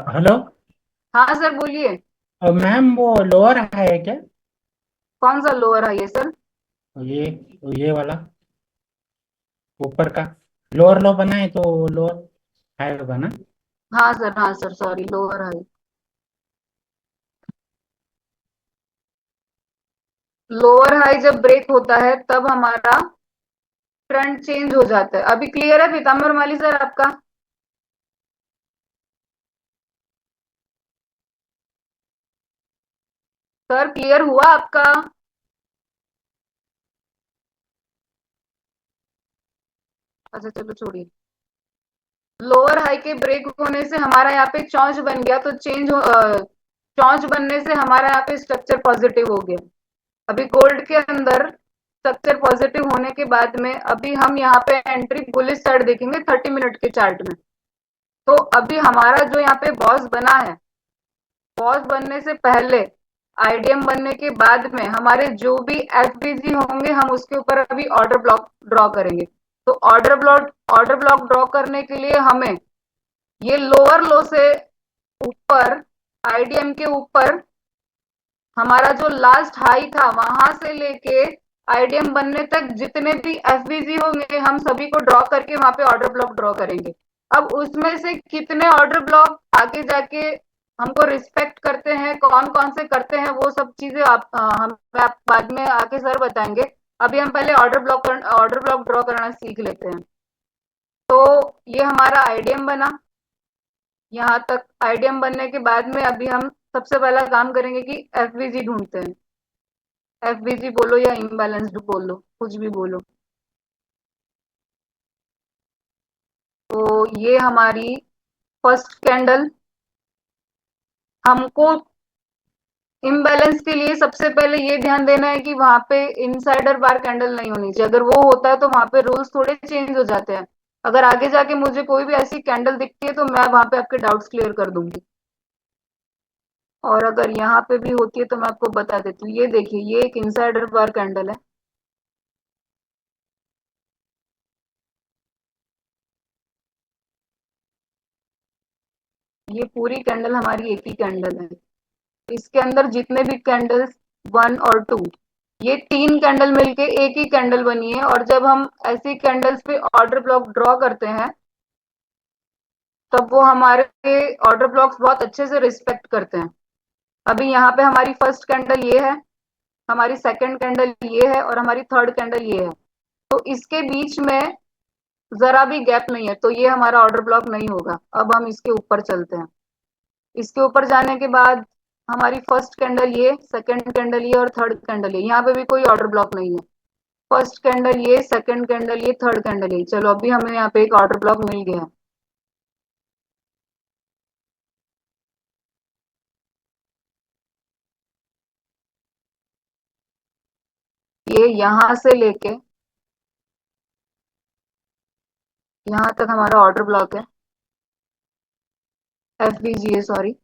हेलो। हाँ सर बोलिए। मैम वो लोअर हाई है क्या? कौन सा लोअर है ये सर? ये ये वाला ऊपर का लोअर लो बना है तो लोअर हाई होगा ना? हाँ सर सॉरी, लोअर है। लोअर हाई जब ब्रेक होता है तब हमारा ट्रेंड चेंज हो जाता है। अभी क्लियर है पीताम्बर माली सर आपका? सर क्लियर हुआ आपका? अच्छा चलो छोड़िए। लोअर हाई के ब्रेक होने से हमारा यहाँ पे चौंच बन गया, तो चौंच बनने से हमारा यहाँ पे स्ट्रक्चर पॉजिटिव हो गया। अभी गोल्ड के अंदर स्ट्रक्चर पॉजिटिव होने के बाद में अभी हम यहाँ पे एंट्री बुलिश साइड देखेंगे 30 मिनट के चार्ट में। तो अभी हमारा जो यहाँ पे बॉस बना है, बॉस बनने से पहले, आईडीएम बनने के बाद में हमारे जो भी एफबीजी होंगे हम उसके ऊपर अभी ऑर्डर ब्लॉक ड्रॉ करेंगे। तो ऑर्डर ब्लॉक ड्रॉ करने के लिए हमें ये लोअर लो से ऊपर, आईडीएम के ऊपर हमारा जो लास्ट हाई था वहां से लेके आईडीएम बनने तक जितने भी एफबीजी होंगे हम सभी को ड्रॉ करके वहां पे ऑर्डर ब्लॉक ड्रॉ करेंगे। अब उसमें से कितने ऑर्डर ब्लॉक आगे जाके हमको रिस्पेक्ट करते हैं, कौन कौन से करते हैं, वो सब चीजें हम आप बाद में आके सर बताएंगे। अभी हम पहले ऑर्डर ब्लॉक ड्रॉ करना सीख लेते हैं। तो ये हमारा आईडीएम बना। यहाँ तक आईडीएम बनने के बाद में अभी हम सबसे पहला काम करेंगे कि एफवीजी ढूंढते हैं। एफवीजी बोलो या इम्बैलेंस्ड बोलो, कुछ भी बोलो। तो ये हमारी फर्स्ट कैंडल। हमको इम्बैलेंस के लिए सबसे पहले ये ध्यान देना है कि वहां पे इनसाइडर बार कैंडल नहीं होनी चाहिए। अगर वो होता है तो वहां पे रूल्स थोड़े चेंज हो जाते हैं। अगर आगे जाके मुझे कोई भी ऐसी कैंडल दिखती है तो मैं वहां पे आपके डाउट्स क्लियर कर दूंगी। और अगर यहाँ पे भी होती है तो मैं आपको बता देती हूँ। ये देखिए, ये एक इनसाइडर बार कैंडल है। ये पूरी कैंडल हमारी एक ही कैंडल है। इसके अंदर जितने भी कैंडल्स 1 और 2, ये तीन कैंडल मिलके एक ही कैंडल बनी है। और जब हम ऐसी कैंडल्स पे ऑर्डर ब्लॉक ड्रॉ करते हैं तब वो हमारे ऑर्डर ब्लॉक्स बहुत अच्छे से रिस्पेक्ट करते हैं। अभी यहाँ पे हमारी फर्स्ट कैंडल ये है, हमारी सेकंड कैंडल ये है, और हमारी थर्ड कैंडल ये है। तो इसके बीच में जरा भी गैप नहीं है, तो ये हमारा ऑर्डर ब्लॉक नहीं होगा। अब हम इसके ऊपर चलते हैं। इसके ऊपर जाने के बाद हमारी फर्स्ट कैंडल ये, सेकंड कैंडल ये, और थर्ड कैंडल ये। यहाँ पे भी कोई ऑर्डर ब्लॉक नहीं है। फर्स्ट कैंडल ये, सेकंड कैंडल ये, थर्ड कैंडल ये। चलो अभी हमें यहाँ पे एक ऑर्डर ब्लॉक मिल गया है। ये यहां से लेके यहाँ तक हमारा ऑर्डर ब्लॉक है। एफबीजीए सॉरी,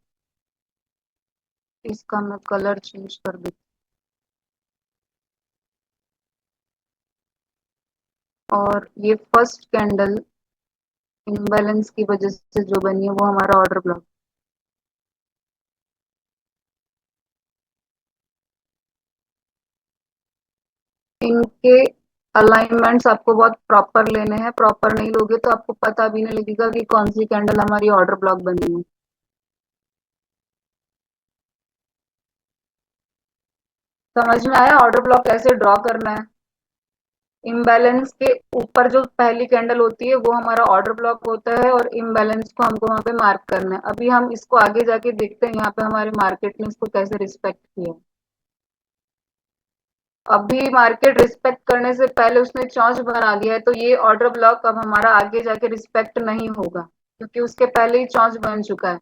इसका मैं कलर चेंज कर दूँ। और ये फर्स्ट कैंडल इम्बैलेंस की वजह से जो बनी है वो हमारा ऑर्डर ब्लॉक। इनके अलाइनमेंट्स आपको बहुत प्रॉपर लेने हैं, प्रॉपर नहीं लोगे तो आपको पता भी नहीं लगेगा कि कौन सी कैंडल हमारी ऑर्डर ब्लॉक बनी है। समझ में आया ऑर्डर ब्लॉक कैसे ड्रॉ करना है? इम्बैलेंस के ऊपर जो पहली कैंडल होती है वो हमारा ऑर्डर ब्लॉक होता है और इम्बैलेंस को हमको वहां पे मार्क करना है। अभी हम इसको आगे जाके देखते हैं यहाँ पे हमारे मार्केट ने इसको कैसे रिस्पेक्ट किया। अभी मार्केट रिस्पेक्ट करने से पहले उसने चौंच बना दिया है, तो ये ऑर्डर ब्लॉक अब हमारा आगे जाके रिस्पेक्ट नहीं होगा क्योंकि उसके पहले ही चौंच बन चुका है।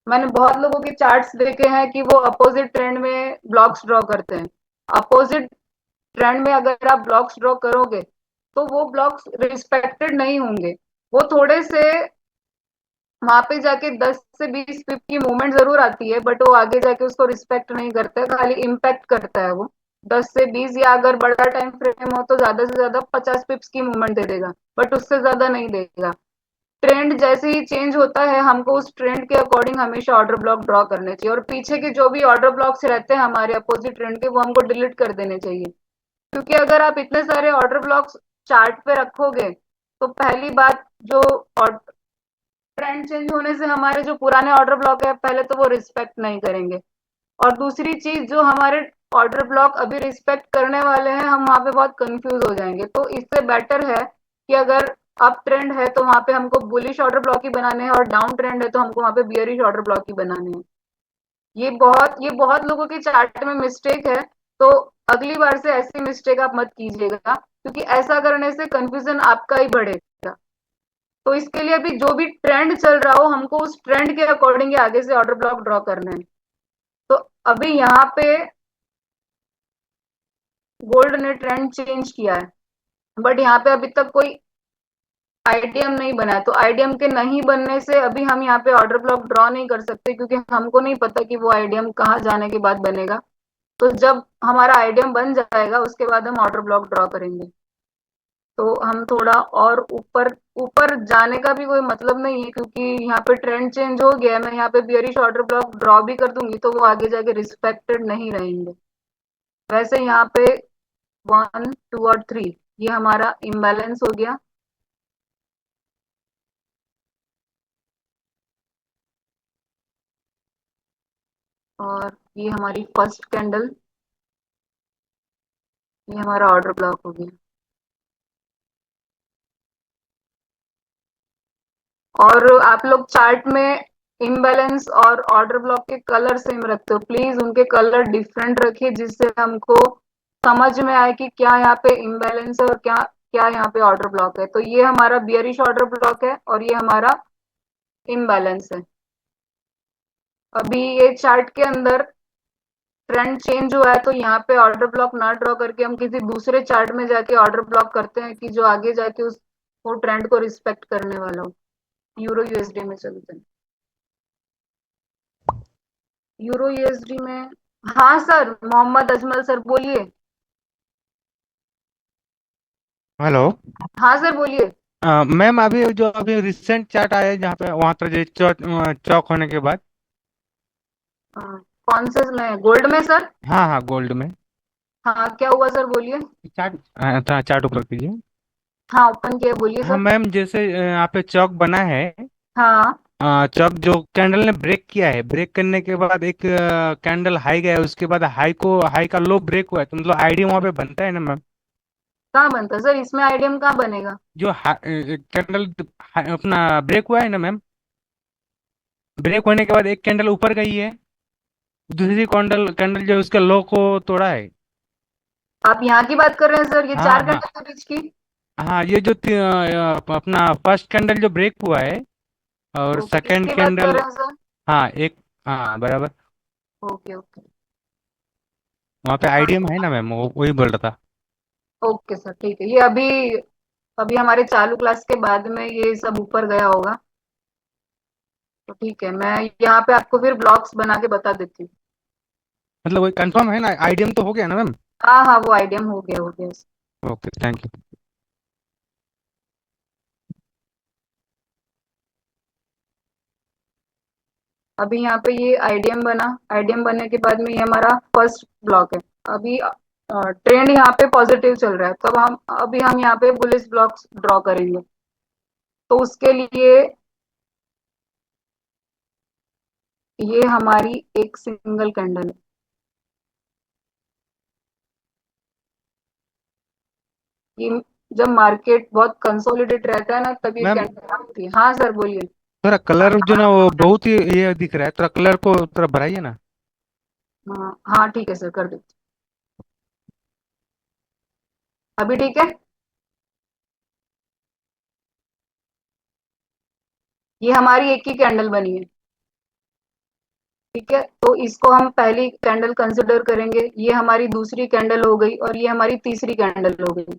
मैंने बहुत लोगों के चार्ट्स देखे हैं कि वो अपोजिट ट्रेंड में ब्लॉक्स ड्रॉ करते हैं। अपोजिट ट्रेंड में अगर आप ब्लॉक्स ड्रॉ करोगे तो वो ब्लॉक्स रिस्पेक्टेड नहीं होंगे। वो थोड़े से वहां पे जाके 10 से 20 पिप की मूवमेंट जरूर आती है, बट वो आगे जाके उसको रिस्पेक्ट नहीं करता है, खाली इम्पैक्ट करता है वो। 10 से 20 या अगर बड़ा टाइम फ्रेम हो तो ज्यादा से ज्यादा 50 पिप्स की मूवमेंट दे देगा, बट उससे ज्यादा नहीं देगा। ट्रेंड जैसे ही चेंज होता है हमको उस ट्रेंड के अकॉर्डिंग हमेशा ऑर्डर ब्लॉक ड्रॉ करने चाहिए, और पीछे के जो भी ऑर्डर ब्लॉक्स रहते हैं हमारे अपोजिट ट्रेंड के वो हमको डिलीट कर देने चाहिए। क्योंकि अगर आप इतने सारे ऑर्डर ब्लॉक्स चार्ट पे रखोगे तो पहली बात, जो ट्रेंड चेंज होने से हमारे जो पुराने ऑर्डर ब्लॉक है पहले तो वो रिस्पेक्ट नहीं करेंगे, और दूसरी चीज जो हमारे ऑर्डर ब्लॉक अभी रिस्पेक्ट करने वाले हैं हम वहां पे बहुत कंफ्यूज हो जाएंगे। तो इससे बेटर है कि अगर अप ट्रेंड है तो वहां पे हमको बुलिश ऑर्डर ब्लॉक ही बनाने हैं, और डाउन ट्रेंड है तो हमको वहां पे बियरिश ऑर्डर ब्लॉक ही बनाने हैं। ये बहुत लोगों के चार्ट में मिस्टेक है। तो अगली बार से ऐसी मिस्टेक आप मत कीजिएगा, क्योंकि ऐसा करने से कंफ्यूजन आपका ही बढ़ेगा। तो इसके लिए अभी जो भी ट्रेंड चल रहा हो हमको उस ट्रेंड के अकॉर्डिंग ही आगे से ऑर्डर ब्लॉक ड्रॉ करना है। तो अभी यहाँ पे गोल्ड ने ट्रेंड चेंज किया है, बट यहाँ पे अभी तक कोई आईडीएम नहीं बना है। तो आईडीएम के नहीं बनने से अभी हम यहाँ पे ऑर्डर ब्लॉक ड्रॉ नहीं कर सकते, क्योंकि हमको नहीं पता कि वो आईडीएम कहाँ जाने के बाद बनेगा। तो जब हमारा आईडीएम बन जाएगा उसके बाद हम ऑर्डर ब्लॉक ड्रॉ करेंगे। तो हम थोड़ा और ऊपर ऊपर जाने का भी कोई मतलब नहीं है, क्योंकि यहाँ पे ट्रेंड चेंज हो गया है। मैं यहाँ पे बियरिश ऑर्डर ब्लॉक ड्रॉ भी कर दूंगी तो वो आगे जाके रिस्पेक्टेड नहीं रहेंगे। वैसे यहाँ पे 1 2 और 3 ये हमारा इम्बैलेंस हो गया। और ये हमारी फर्स्ट कैंडल, ये हमारा ऑर्डर ब्लॉक हो गया। और आप लोग चार्ट में इम्बैलेंस और ऑर्डर ब्लॉक के कलर सेम रखते हो, प्लीज उनके कलर डिफरेंट रखिए जिससे हमको समझ में आए कि क्या यहाँ पे इम्बैलेंस है और क्या क्या यहाँ पे ऑर्डर ब्लॉक है। तो ये हमारा बियरिश ऑर्डर ब्लॉक है और ये हमारा इम्बैलेंस है। अभी ये चार्ट के अंदर ट्रेंड चेंज हुआ है तो यहाँ पे ऑर्डर ब्लॉक ना ड्रॉ करके हम किसी दूसरे चार्ट में जाके ऑर्डर ब्लॉक करते हैं कि जो आगे जाके उस वो ट्रेंड को रिस्पेक्ट करने वाला हो। यूरो यूएसडी में चलते हैं। यूरो यूएसडी में, हाँ सर, मोहम्मद अजमल सर बोलिए। हेलो। हाँ सर बोलिए। मैम अभी जो अभी रिसेंट चार्ट आया है जहाँ पे वहाँ पर जो चौक होने के बाद। कौन से में, गोल्ड में सर? हाँ हाँ, गोल्ड में। हाँ क्या हुआ सर बोलिए। चार्ट चार्ट ऊपर कीजिए। हाँ ओपन किया, बोलिए हाँ सर। मैम, जैसे यहाँ पे चौक बना है। हाँ चौक जो कैंडल ने ब्रेक किया है, ब्रेक करने के बाद एक कैंडल हाई गया है, उसके बाद हाई का लो ब्रेक हुआ है, तो मतलब आईडी वहाँ पे बनता है ना मैम। कहाँ बनता है सर, इसमें आईडीएम कहाँ बनेगा? जो कैंडल अपना ब्रेक हुआ है ना मैम, ब्रेक होने के बाद एक कैंडल ऊपर गई है, दूसरी कैंडल कैंडल जो उसके लो को तोड़ा है। आप यहाँ की बात कर रहे हैं सर, ये हाँ चार हाँ। घंटे के बीच की? हाँ, ये जो अपना फर्स्ट कैंडल जो ब्रेक हुआ है, और ओके, सेकंड किसकी बात कर कैंडल। रहे हैं सर? हाँ एक। हाँ बराबर। Okay okay. वहाँ पे हाँ आईडीएम है ना मैम, वो वही बोल रहा था। ओके सर, ठीक है। ये अभी अभी हमारे चालू क्लास के बाद में ये सब ऊपर गया होगा। तो ठीक है, मैं यहाँ पे आपको फिर ब्लॉक्स बना के बता देती हूँ। मतलब वही कंफर्म है ना, आईडीएम तो हो गया ना मैम। हाँ हाँ, वो आईडीएम हो गया हो गया। Okay, thank you. अभी यहाँ पे ये आईडीएम बना, आईडीएम बनने के बाद में ये हमारा फर्स्ट ब्लॉक है। अभी ट्रेंड यहाँ पे पॉजिटिव चल रहा है, तब हम अभी हम यहाँ पे बुलिश ब्लॉक्स ड्रॉ करेंगे। तो उसके लिए ये हमारी एक सिंगल कैंडल है। ये जब मार्केट बहुत कंसोलिडेट रहता है ना, तब ये मैम कैंडल आती है। हाँ सर बोलिए। थोड़ा कलर जो ना वो बहुत ही ये दिख रहा है, थोड़ा कलर को थोड़ा बढ़ाइए ना। हाँ हाँ ठीक है सर, कर देते। अभी ठीक है। ये हमारी एक ही कैंडल बनी है, ठीक है। तो इसको हम पहली कैंडल कंसिडर करेंगे, ये हमारी दूसरी कैंडल हो गई और ये हमारी तीसरी कैंडल हो गई।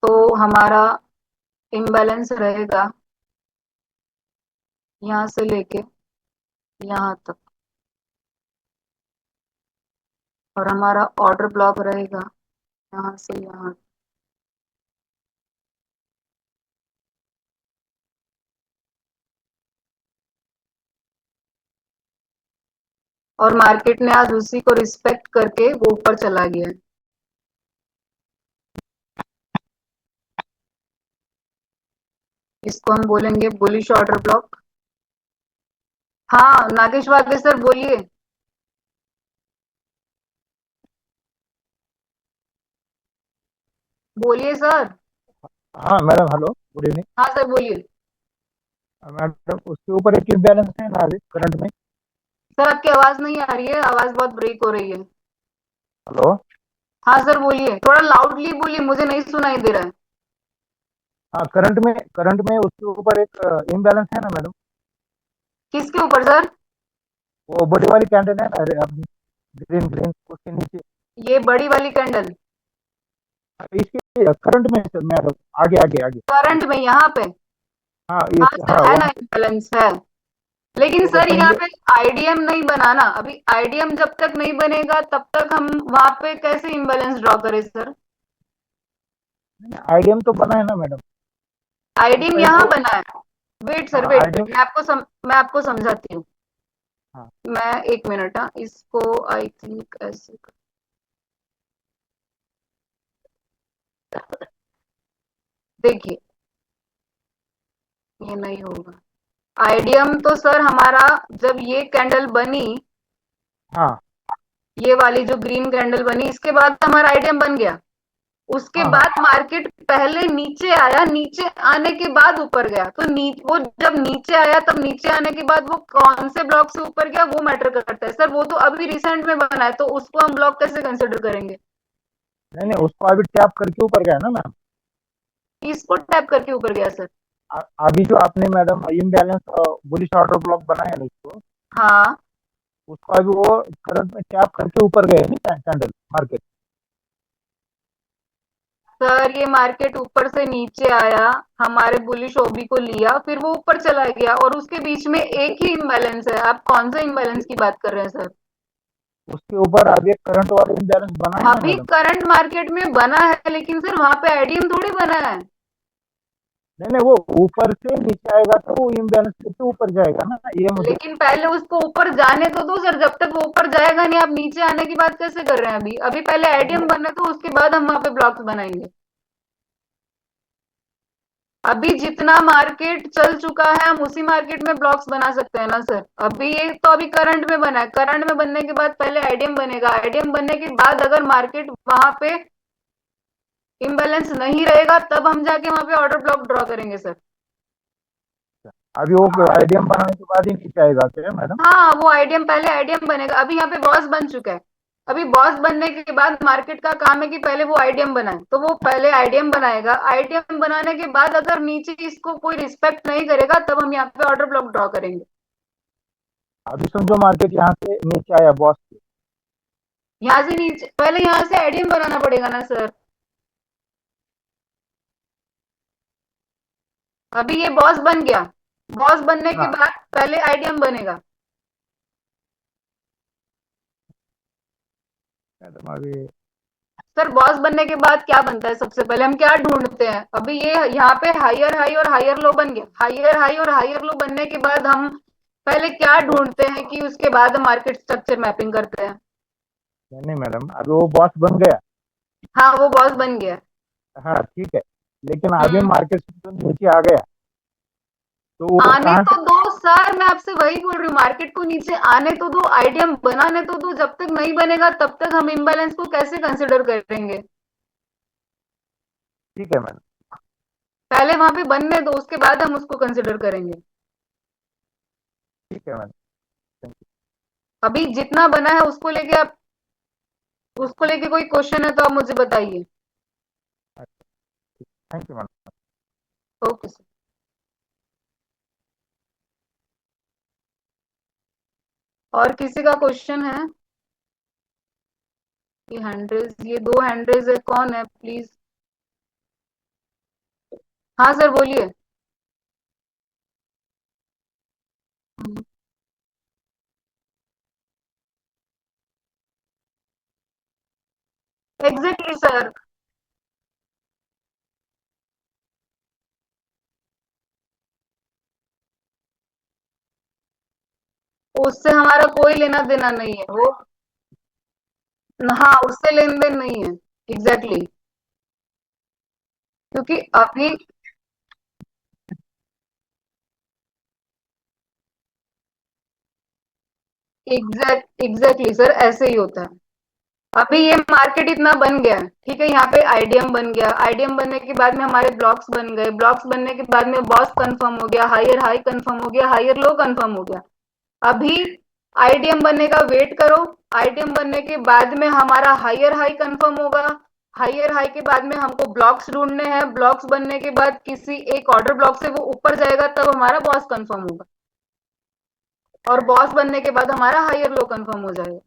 तो हमारा इम्बैलेंस रहेगा यहाँ से लेके यहाँ तक, और हमारा ऑर्डर ब्लॉक रहेगा यहाँ से यहाँ। और मार्केट ने आज उसी को रिस्पेक्ट करके वो ऊपर चला गया है। इसको हम बोलेंगे बुलिश ऑर्डर ब्लॉक। हाँ नागेश वागे सर बोलिए। बोलिए सर। हाँ मैडम, हेलो, गुड इवनिंग। हाँ सर बोलिए। मैडम उसके ऊपर एक इम्बैलेंस है ना अभी करंट में। सर आपकी आवाज नहीं आ रही है, आवाज बहुत ब्रेक हो रही है। हेलो। हाँ सर बोलिए, थोड़ा लाउडली बोलिए, मुझे नहीं सुनाई दे रहा है। हाँ, करंट में उसके ऊपर एक इम्बैलेंस है ना मैडम। किसके ऊपर सर? वो बड़ी वाली कैंडल है ना, अरे अपनी ग्रीन ग्रीन, उसके नीचे। ये बड़ी वाली कैंडल इसके करंट में मैडम, आगे आगे आगे। करंट में यहाँ पे? हाँ हाँ इस, हाँ सर है ना, वहाँ। इम्बैलेंस है। लेकिन तो सर यहाँ पहले पे आईडीएम नहीं बनाना, अभी आईडीएम जब तक नहीं बनेगा तब तक हम वहां पे कैसे इम्बैलेंस ड्रॉ करें सर? आईडीएम तो बना है ना मैडम। आईडीएम पहले यहाँ तो बना है। वेट सर, हाँ वेट आईडीएम। मैं आपको समझाती हूँ। हाँ मैं एक मिनट, हाँ इसको आई थिंक ऐसे देखिए, ये नहीं होगा। आईडीएम तो सर हमारा जब ये कैंडल बनी, हाँ ये वाली जो ग्रीन कैंडल बनी, इसके बाद हमारा आईडीएम बन गया। उसके हाँ हाँ। बाद मार्केट पहले नीचे आया, नीचे आने के बाद ऊपर गया। तो वो जब नीचे आया तब नीचे आने के बाद वो कौन से ब्लॉक से ऊपर गया वो मैटर करता है सर। वो तो अभी रिसेंट में बना है, तो उसको हम ब्लॉक कैसे कंसिडर करेंगे? नहीं नहीं, उसको अभी टैप करके ऊपर गया ना मैम। इसको टैप करके ऊपर गया सर? अभी जो आपने madam imbalance bullish order block बनाया ना उसको, हाँ उसको अभी वो करंट में टैप करके ऊपर गए नहीं कैंडल मार्केट। सर, ये मार्केट ऊपर से नीचे आया, हमारे बुलिश ओबी को लिया, फिर वो ऊपर चला गया, और उसके बीच में एक ही इम्बैलेंस है। आप कौन सा इम्बैलेंस की बात कर रहे हैं सर? उसके ऊपर अभी करंट वाला इम्बैलेंस बना है ना अभी मैडम। करंट मार्केट में बना है, लेकिन सर वहां पे आईडीएम थोड़ी बना है। नहीं नहीं, वो ऊपर से नीचे आएगा तो वो इम्बैलेंस से ऊपर जाएगा ना, ये मुझे। लेकिन पहले उसको ऊपर जाने तो दो सर, जब तक वो ऊपर जाएगा नहीं। आप नीचे आने की बात कैसे कर रहे हैं? अभी अभी पहले नहीं आईडीएम नहीं, बनने तो उसके बाद हम वहां पे ब्लॉक्स बनाएंगे। अभी जितना मार्केट चल चुका है हम उसी मार्केट में ब्लॉक्स बना सकते हैं ना सर। अभी ये तो अभी करंट में बना है, करंट में बनने के बाद पहले आईडीएम बनेगा, आईडीएम बनने के बाद अगर मार्केट वहां पे इम्बैलेंस नहीं रहेगा तब हम जाके वहां पे ऑर्डर ब्लॉक ड्रॉ करेंगे सर। अभी वो आईडीएम बनाने के बाद ही नीचे आएगा क्या मैडम। हाँ वो आईडीएम, पहले आईडीएम बनेगा। अभी यहाँ पे बॉस बन चुका है। अभी बॉस बनने के बाद मार्केट का काम है कि पहले वो आईडीएम बनाए, तो वो पहले आईडीएम बनाएगा। आईडीएम बनाने के बाद अगर नीचे इसको कोई रिस्पेक्ट नहीं करेगा तब हम यहाँ पे ऑर्डर ब्लॉक ड्रॉ करेंगे। अभी समझो मार्केट यहाँ से नीचे आया बॉस। यहाँ से नीचे, पहले यहाँ से आईडीएम बनाना पड़ेगा ना सर। अभी ये बॉस बन गया, बॉस बनने के हाँ बाद पहले आईडीएम बनेगा। मैडम अभी। सर बॉस बनने के बाद क्या बनता है? सबसे पहले हम क्या ढूंढते हैं? अभी ये यहाँ पे हायर हाई और हायर लो बन गया। हायर हाई और हायर लो बनने के बाद हम पहले क्या ढूंढते हैं कि उसके बाद हम मार्केट स्ट्रक्चर मैपिंग करते हैं। नहीं मैडम, अभी वो बॉस बन गया। हाँ, वो बॉस बन गया। हाँ ठीक है, लेकिन अभी हम्म। मार्केट से नीचे आ गया, तो वो आने कहाँ तो से? दो सर, मैं आपसे वही बोल रही हूँ, मार्केट को नीचे आने तो दो, आईडीएम बनाने तो दो, जब तक नहीं बनेगा तब तक हम इम्बैलेंस को कैसे कंसिडर करेंगे। ठीक है मैडम। पहले वहां पे बनने दो, उसके बाद हम उसको कंसिडर करेंगे। ठीक है मैडम। थैंक अभी जितना बना है उसको लेके कोई क्वेश्चन है तो आप मुझे बताइए। You. Thank you madam. Okay sir. और किसी का क्वेश्चन है? ये हैंड्रेज, ये दो हैंड्रेज है, कौन है प्लीज? हाँ सर बोलिए। Exactly sir. उससे हमारा कोई लेना देना नहीं है वो। हाँ, उससे लेन देन नहीं है। Exactly exactly। क्योंकि अभी एग्जैक्टली सर, ऐसे ही होता है। अभी ये मार्केट इतना बन गया है, ठीक है, यहाँ पे आईडीएम बन गया, आईडीएम बनने के बाद में हमारे ब्लॉक्स बन गए, ब्लॉक्स बनने के बाद में बॉस कंफर्म हो गया, हायर हाई कंफर्म हो गया, हायर लो कंफर्म हो गया। अभी आईडीएम बनने का वेट करो। आईडीएम बनने के बाद में हमारा हायर हाई कंफर्म होगा। हायर हाई के बाद में हमको ब्लॉक्स ढूंढने हैं, ब्लॉक्स बनने के बाद किसी एक ऑर्डर ब्लॉक से वो ऊपर जाएगा, तब हमारा बॉस कंफर्म होगा, और बॉस बनने के बाद हमारा हायर लो कंफर्म हो जाएगा।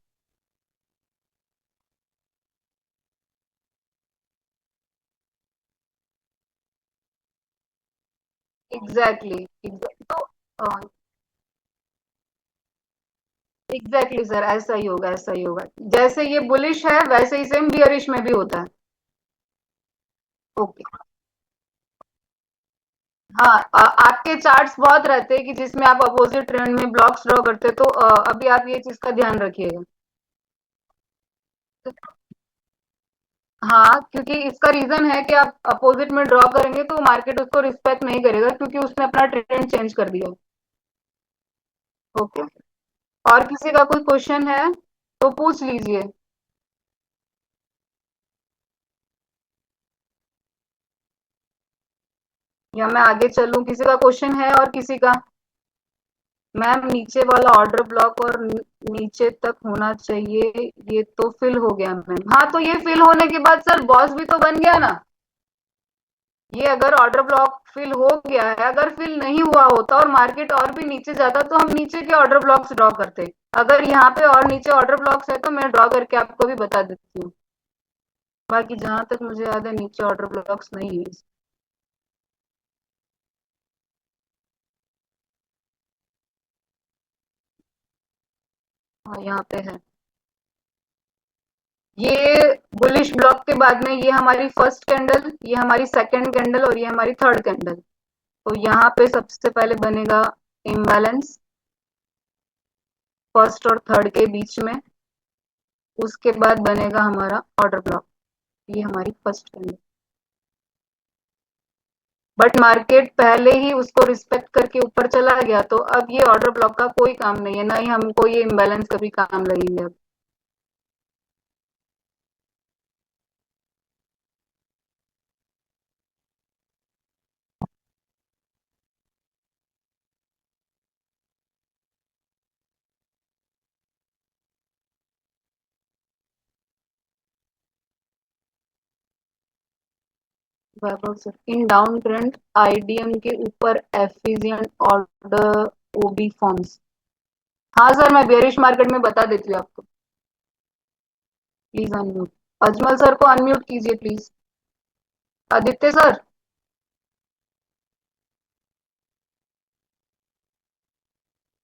एग्जैक्टली तो एग्जैक्टली सर, ऐसा ही होगा, ऐसा ही होगा। जैसे ये बुलिश है वैसे ही सेम बियरिश में भी होता है। ओके। हाँ, आपके चार्ट्स बहुत रहते हैं कि जिसमें आप अपोजिट ट्रेंड में ब्लॉक्स ड्रॉ करते हैं, तो अभी आप ये चीज का ध्यान रखिएगा। हाँ, क्योंकि इसका रीजन है कि आप अपोजिट में ड्रॉ करेंगे तो मार्केट उसको रिस्पेक्ट नहीं करेगा, क्योंकि उसने अपना ट्रेंड चेंज कर दिया। ओके। और किसी का कोई क्वेश्चन है तो पूछ लीजिए, या मैं आगे चलूं? किसी का क्वेश्चन है और किसी का? मैम, नीचे वाला ऑर्डर ब्लॉक और नीचे तक होना चाहिए, ये तो फिल हो गया मैम। हाँ, तो ये फिल होने के बाद सर बॉस भी तो बन गया ना। ये अगर ऑर्डर ब्लॉक फिल हो गया है, अगर फिल नहीं हुआ होता और मार्केट और भी नीचे जाता तो हम नीचे के ऑर्डर ब्लॉक्स ड्रॉ करते। अगर यहाँ पे और नीचे ऑर्डर ब्लॉक्स है तो मैं ड्रॉ करके आपको भी बता देती हूँ। बाकी जहां तक मुझे याद है नीचे ऑर्डर ब्लॉक्स नहीं है। हाँ, यहाँ पे है। ये बुलिश ब्लॉक के बाद में ये हमारी फर्स्ट कैंडल, ये हमारी सेकंड कैंडल और ये हमारी थर्ड कैंडल। तो यहाँ पे सबसे पहले बनेगा इम्बैलेंस फर्स्ट और थर्ड के बीच में। उसके बाद बनेगा हमारा ऑर्डर ब्लॉक। ये हमारी फर्स्ट कैंडल। बट मार्केट पहले ही उसको रिस्पेक्ट करके ऊपर चला गया, तो अब ये ऑर्डर ब्लॉक का कोई काम नहीं है, ना ही हमको ये इम्बैलेंस कभी काम लगेंगे अब। Vaibhav sir, in down trend IDM के ऊपर एफिशिएंट ऑर्डर ओबी फॉर्म्स। हाँ सर, मैं बेरिश मार्केट में बता देती हूँ आपको। Please unmute. अजमल सर को अनम्यूट कीजिए please. Aditya sir.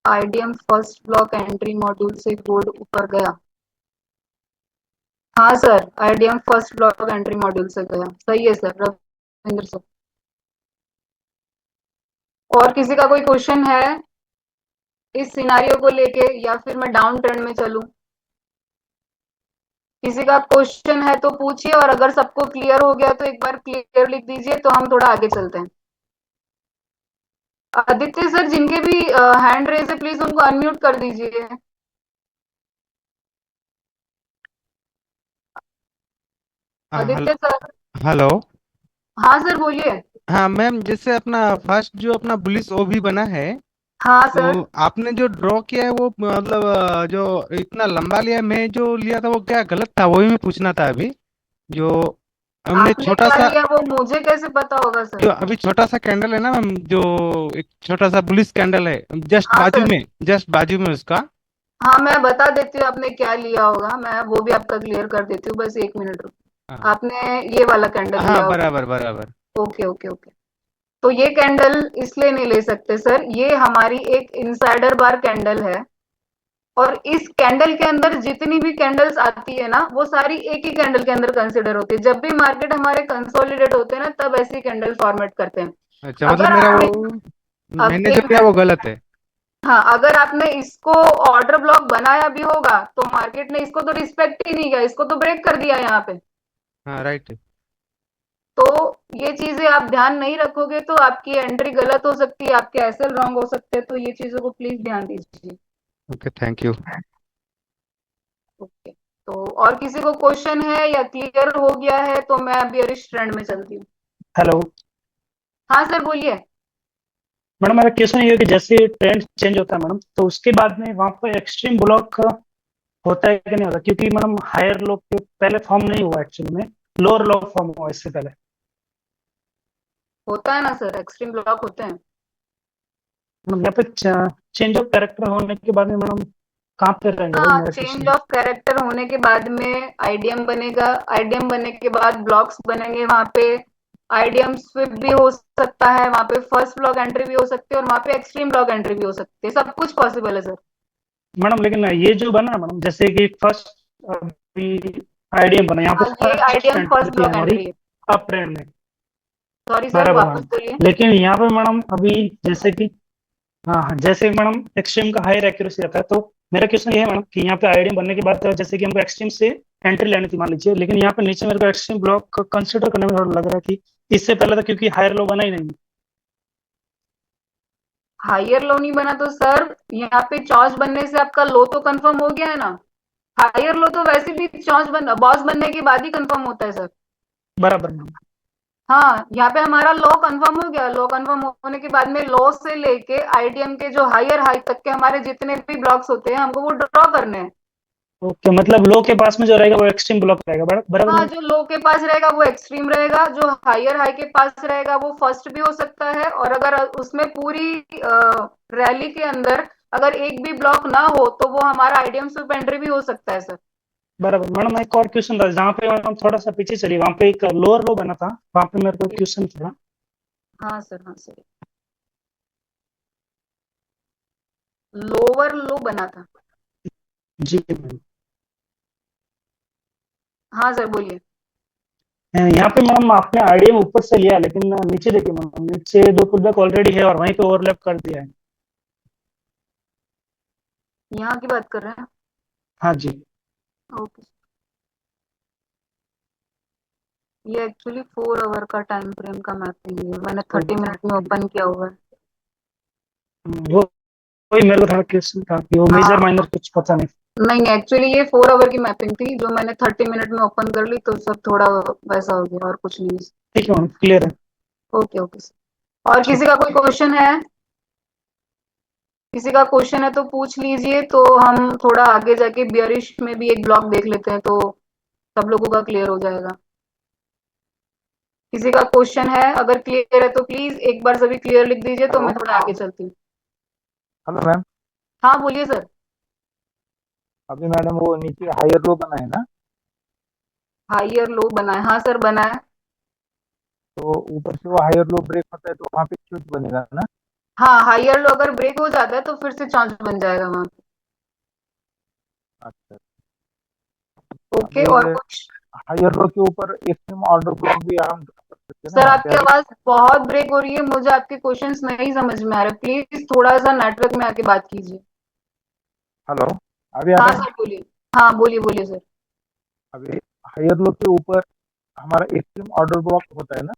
IDM first block entry module से गोल्ड ऊपर गया। हाँ sir, IDM first block entry module से गया, सही है सर, रविंद्र सर। और किसी का कोई क्वेश्चन है? इस सिनारियो को लेके, या फिर मैं डाउन ट्रेंड में चलूं? किसी का क्वेश्चन है तो पूछिए, और अगर सबको क्लियर हो गया तो एक बार क्लियर लिख दीजिए, तो हम थोड़ा आगे चलते हैं। आदित्य सर, जिनके भी हैंड रेज है, प्लीज उनको अनम्यूट कर दीजिए। आदित्य सर। हेलो। हाँ सर, बोलिए। हाँ मैम, जैसे अपना फर्स्ट जो अपना बुलिश ओवी बना है, हाँ सर। तो आपने जो ड्रॉ किया है वो मतलब जो इतना लंबा लिया है, मैं जो लिया था वो क्या गलत था, वही मैं पूछना था अभी। जो हमने आपने छोटा क्या सा, लिया वो मुझे कैसे पता होगा सर? जो अभी छोटा सा कैंडल है ना मैम, जो एक छोटा सा बुलिश कैंडल है, हाँ सर। जस्ट बाजू में उसका। हाँ, मैं बता देती हूँ आपने क्या लिया होगा, मैं वो भी आपका क्लियर कर देती हूँ, बस एक मिनट रुको। हाँ आपने ये वाला कैंडल हाँ, लिया होगा। बराबर बराबर। Okay okay okay. तो ये कैंडल इसलिए नहीं ले सकते सर, ये हमारी एक इनसाइडर बार कैंडल है, और इस कैंडल के अंदर जितनी भी कैंडल्स आती है ना, वो सारी एक ही कैंडल के अंदर कंसिडर होती है। जब भी मार्केट हमारे कंसोलिडेट होते हैं ना, तब ऐसी कैंडल फॉर्मेट करते हैं। अच्छा, मतलब अगर मेरा आपने, वो, अब मैंने जो एक किया वो मिनट, गलत है। हाँ, अगर आपने इसको ऑर्डर ब्लॉक बनाया भी होगा, तो मार्केट ने इसको तो रिस्पेक्ट ही नहीं किया, इसको तो ब्रेक कर दिया यहाँ पे। हाँ राइट। तो ये चीजें आप ध्यान नहीं रखोगे तो आपकी एंट्री गलत हो सकती है, आपके एसएल रॉन्ग हो सकते हैं, तो ये चीजों को प्लीज ध्यान दीजिए। Okay, thank you. ओके। तो और किसी को क्वेश्चन है या क्लियर हो गया है, तो मैं अभी अरिश ट्रेंड में चलती हूँ। हेलो हाँ सर, बोलिए। मैडम, मेरा क्वेश्चन ये है कि जैसे ट्रेंड चेंज होता है मैडम, तो उसके बाद में वहाँ पर एक्सट्रीम ब्लॉक होता है कि नहीं होता? क्योंकि मैडम हायर लो के पहले फॉर्म नहीं हुआ एक्चुअली में, लोअर लो फॉर्म हुआ इससे पहले। होता है ना सर, एक्सट्रीम ब्लॉक होते हैं। मैडम यहाँ पे चेंज ऑफ कैरेक्टर होने के बाद में मैडम कहाँ पे रहेंगे, वही हाँ, मेरा चेंज क्वेश्चन। ऑफ कैरेक्टर होने के बाद में आईडीएम बनेगा, आईडीएम बनने के बाद ब्लॉक्स बनेंगे वहां पे। आईडीएम स्विप भी हो सकता है वहां पे, फर्स्ट ब्लॉक एंट्री भी हो सकती है, और वहां पे एक्सट्रीम ब्लॉक एंट्री भी हो सकती है, सब कुछ पॉसिबल है सर। मैडम लेकिन ये जो बना ना मैडम, जैसे कि फर्स्ट अभी आईडीएम बना, यहाँ पे हाँ, ये फर्स्ट आईडीएम एंट्री फर्स्ट थी ब्लॉक हमारी एंट्री है। अप ट्रेंड में। सॉरी सर, बराबर वापस मैडम। बोलिए। लेकिन यहाँ पे मैडम अभी जैसे कि, हाँ हाँ, जैसे मैडम एक्सट्रीम का हायर एक्यूरेसी रहता है, तो मेरा क्वेश्चन ये है मैडम कि यहाँ पे आईडीएम बनने के बाद जैसे कि हमको एक्सट्रीम से एंट्री लेनी थी मान लीजिए, लेकिन यहाँ पे नीचे मेरे को एक्सट्रीम ब्लॉक कंसिडर करने में थोड़ा लग रहा है कि इससे पहले तो क्योंकि हायर लो बना ही नहीं। हायर लो नहीं बना तो सर, यहाँ पे चॉइस बनने से आपका लो तो कंफर्म हो गया है ना। हायर लो तो वैसे भी चॉइस बॉस बनने के बाद ही कंफर्म होता है सर। बराबर मैडम। हाँ, यहाँ पे हमारा लॉ कंफर्म हो गया, लॉ कंफर्म होने के बाद में लॉ से लेके आईडीएम के जो हायर हाई तक के हमारे जितने भी ब्लॉक्स होते हैं, हमको वो ड्रॉ करने हैं। ओके, मतलब लो के पास में जो रहेगा वो एक्सट्रीम ब्लॉक रहेगा, बराबर हाँ, मैडम। जो लो के पास रहेगा वो एक्सट्रीम रहेगा, जो हायर हाई के पास रहेगा वो फर्स्ट भी हो सकता है, और अगर उसमें पूरी रैली के अंदर अगर एक भी ब्लॉक ना हो, तो वो हमारा आईडीएम स्विप एंट्री भी हो सकता है सर। बराबर मैडम, एक और क्वेश्चन था जहाँ पे मैडम थोड़ा सा पीछे चलिए, वहाँ पे एक लोअर लो बना था, वहाँ पे मेरे को क्वेश्चन था। हाँ सर, हाँ सर। लोअर लो बना था। जी मैम। हाँ सर, बोलिए। यहाँ पे मैडम आपने आईडीएम ऊपर से लिया, लेकिन नीचे देखिए मैडम, नीचे दो पुलबैक ऑलरेडी है और वहीं पे ओवरलैप कर दिया है। यहाँ की बात कर रहे हैं? हाँ जी। ओके। ये एक्चुअली 4 आवर का टाइम फ्रेम का मैपिंग है, मैंने 30 मिनट में ओपन किया हुआ है। वो वही मेरे को थोड़ा क्वेश्चन था कि वो मेजर हाँ, माइनर कुछ पता नहीं। नहीं, एक्चुअली ये 4 आवर की मैपिंग थी, जो मैंने 30 मिनट में ओपन कर ली, तो सब थोड़ा वैसा हो गया, और कुछ नहीं। ठीक है मैम, क्लियर है। Okay okay sir. और किसी ठीक। का कोई क्वेश्चन है? किसी का क्वेश्चन है तो पूछ लीजिए, तो हम थोड़ा आगे जाके बियरिश में भी एक ब्लॉक देख लेते हैं, तो सब लोगों का क्लियर हो जाएगा। किसी का क्वेश्चन है? अगर क्लियर है तो प्लीज एक बार सभी क्लियर लिख दीजिए, तो मैं हेलो। थोड़ा आगे चलती हूँ। Hello ma'am. हाँ, बोलिए सर। अभी मैडम वो नीचे हायर लो बना है ना, हायर लो बना है, हाँ सर बना है। तो ऊपर से वो हायर लो ब्रेक होता है तो वहाँ पे क्यूज बनेगा ना। हाँ, हायर लो अगर ब्रेक हो जाता है तो फिर से चांस बन जाएगा वहां पे। अच्छा। ओके, अभी और कुछ? हायर लो के ऊपर एक्सट्रीम ऑर्डर ब्लॉक भी हम सकते हैं सर ना आपकी आवाज बहुत ब्रेक हो रही है, मुझे आपके क्वेश्चंस नहीं समझ में आ रहे, प्लीज थोड़ा सा नेटवर्क में आके बात कीजिए। हेलो, अभी आ हाँ रहा है? सर बोलिए। हाँ बोलिए बोलिए सर। अभी हायर लो के ऊपर हमारा एक्सट्रीम ऑर्डर ब्लॉक होता है ना,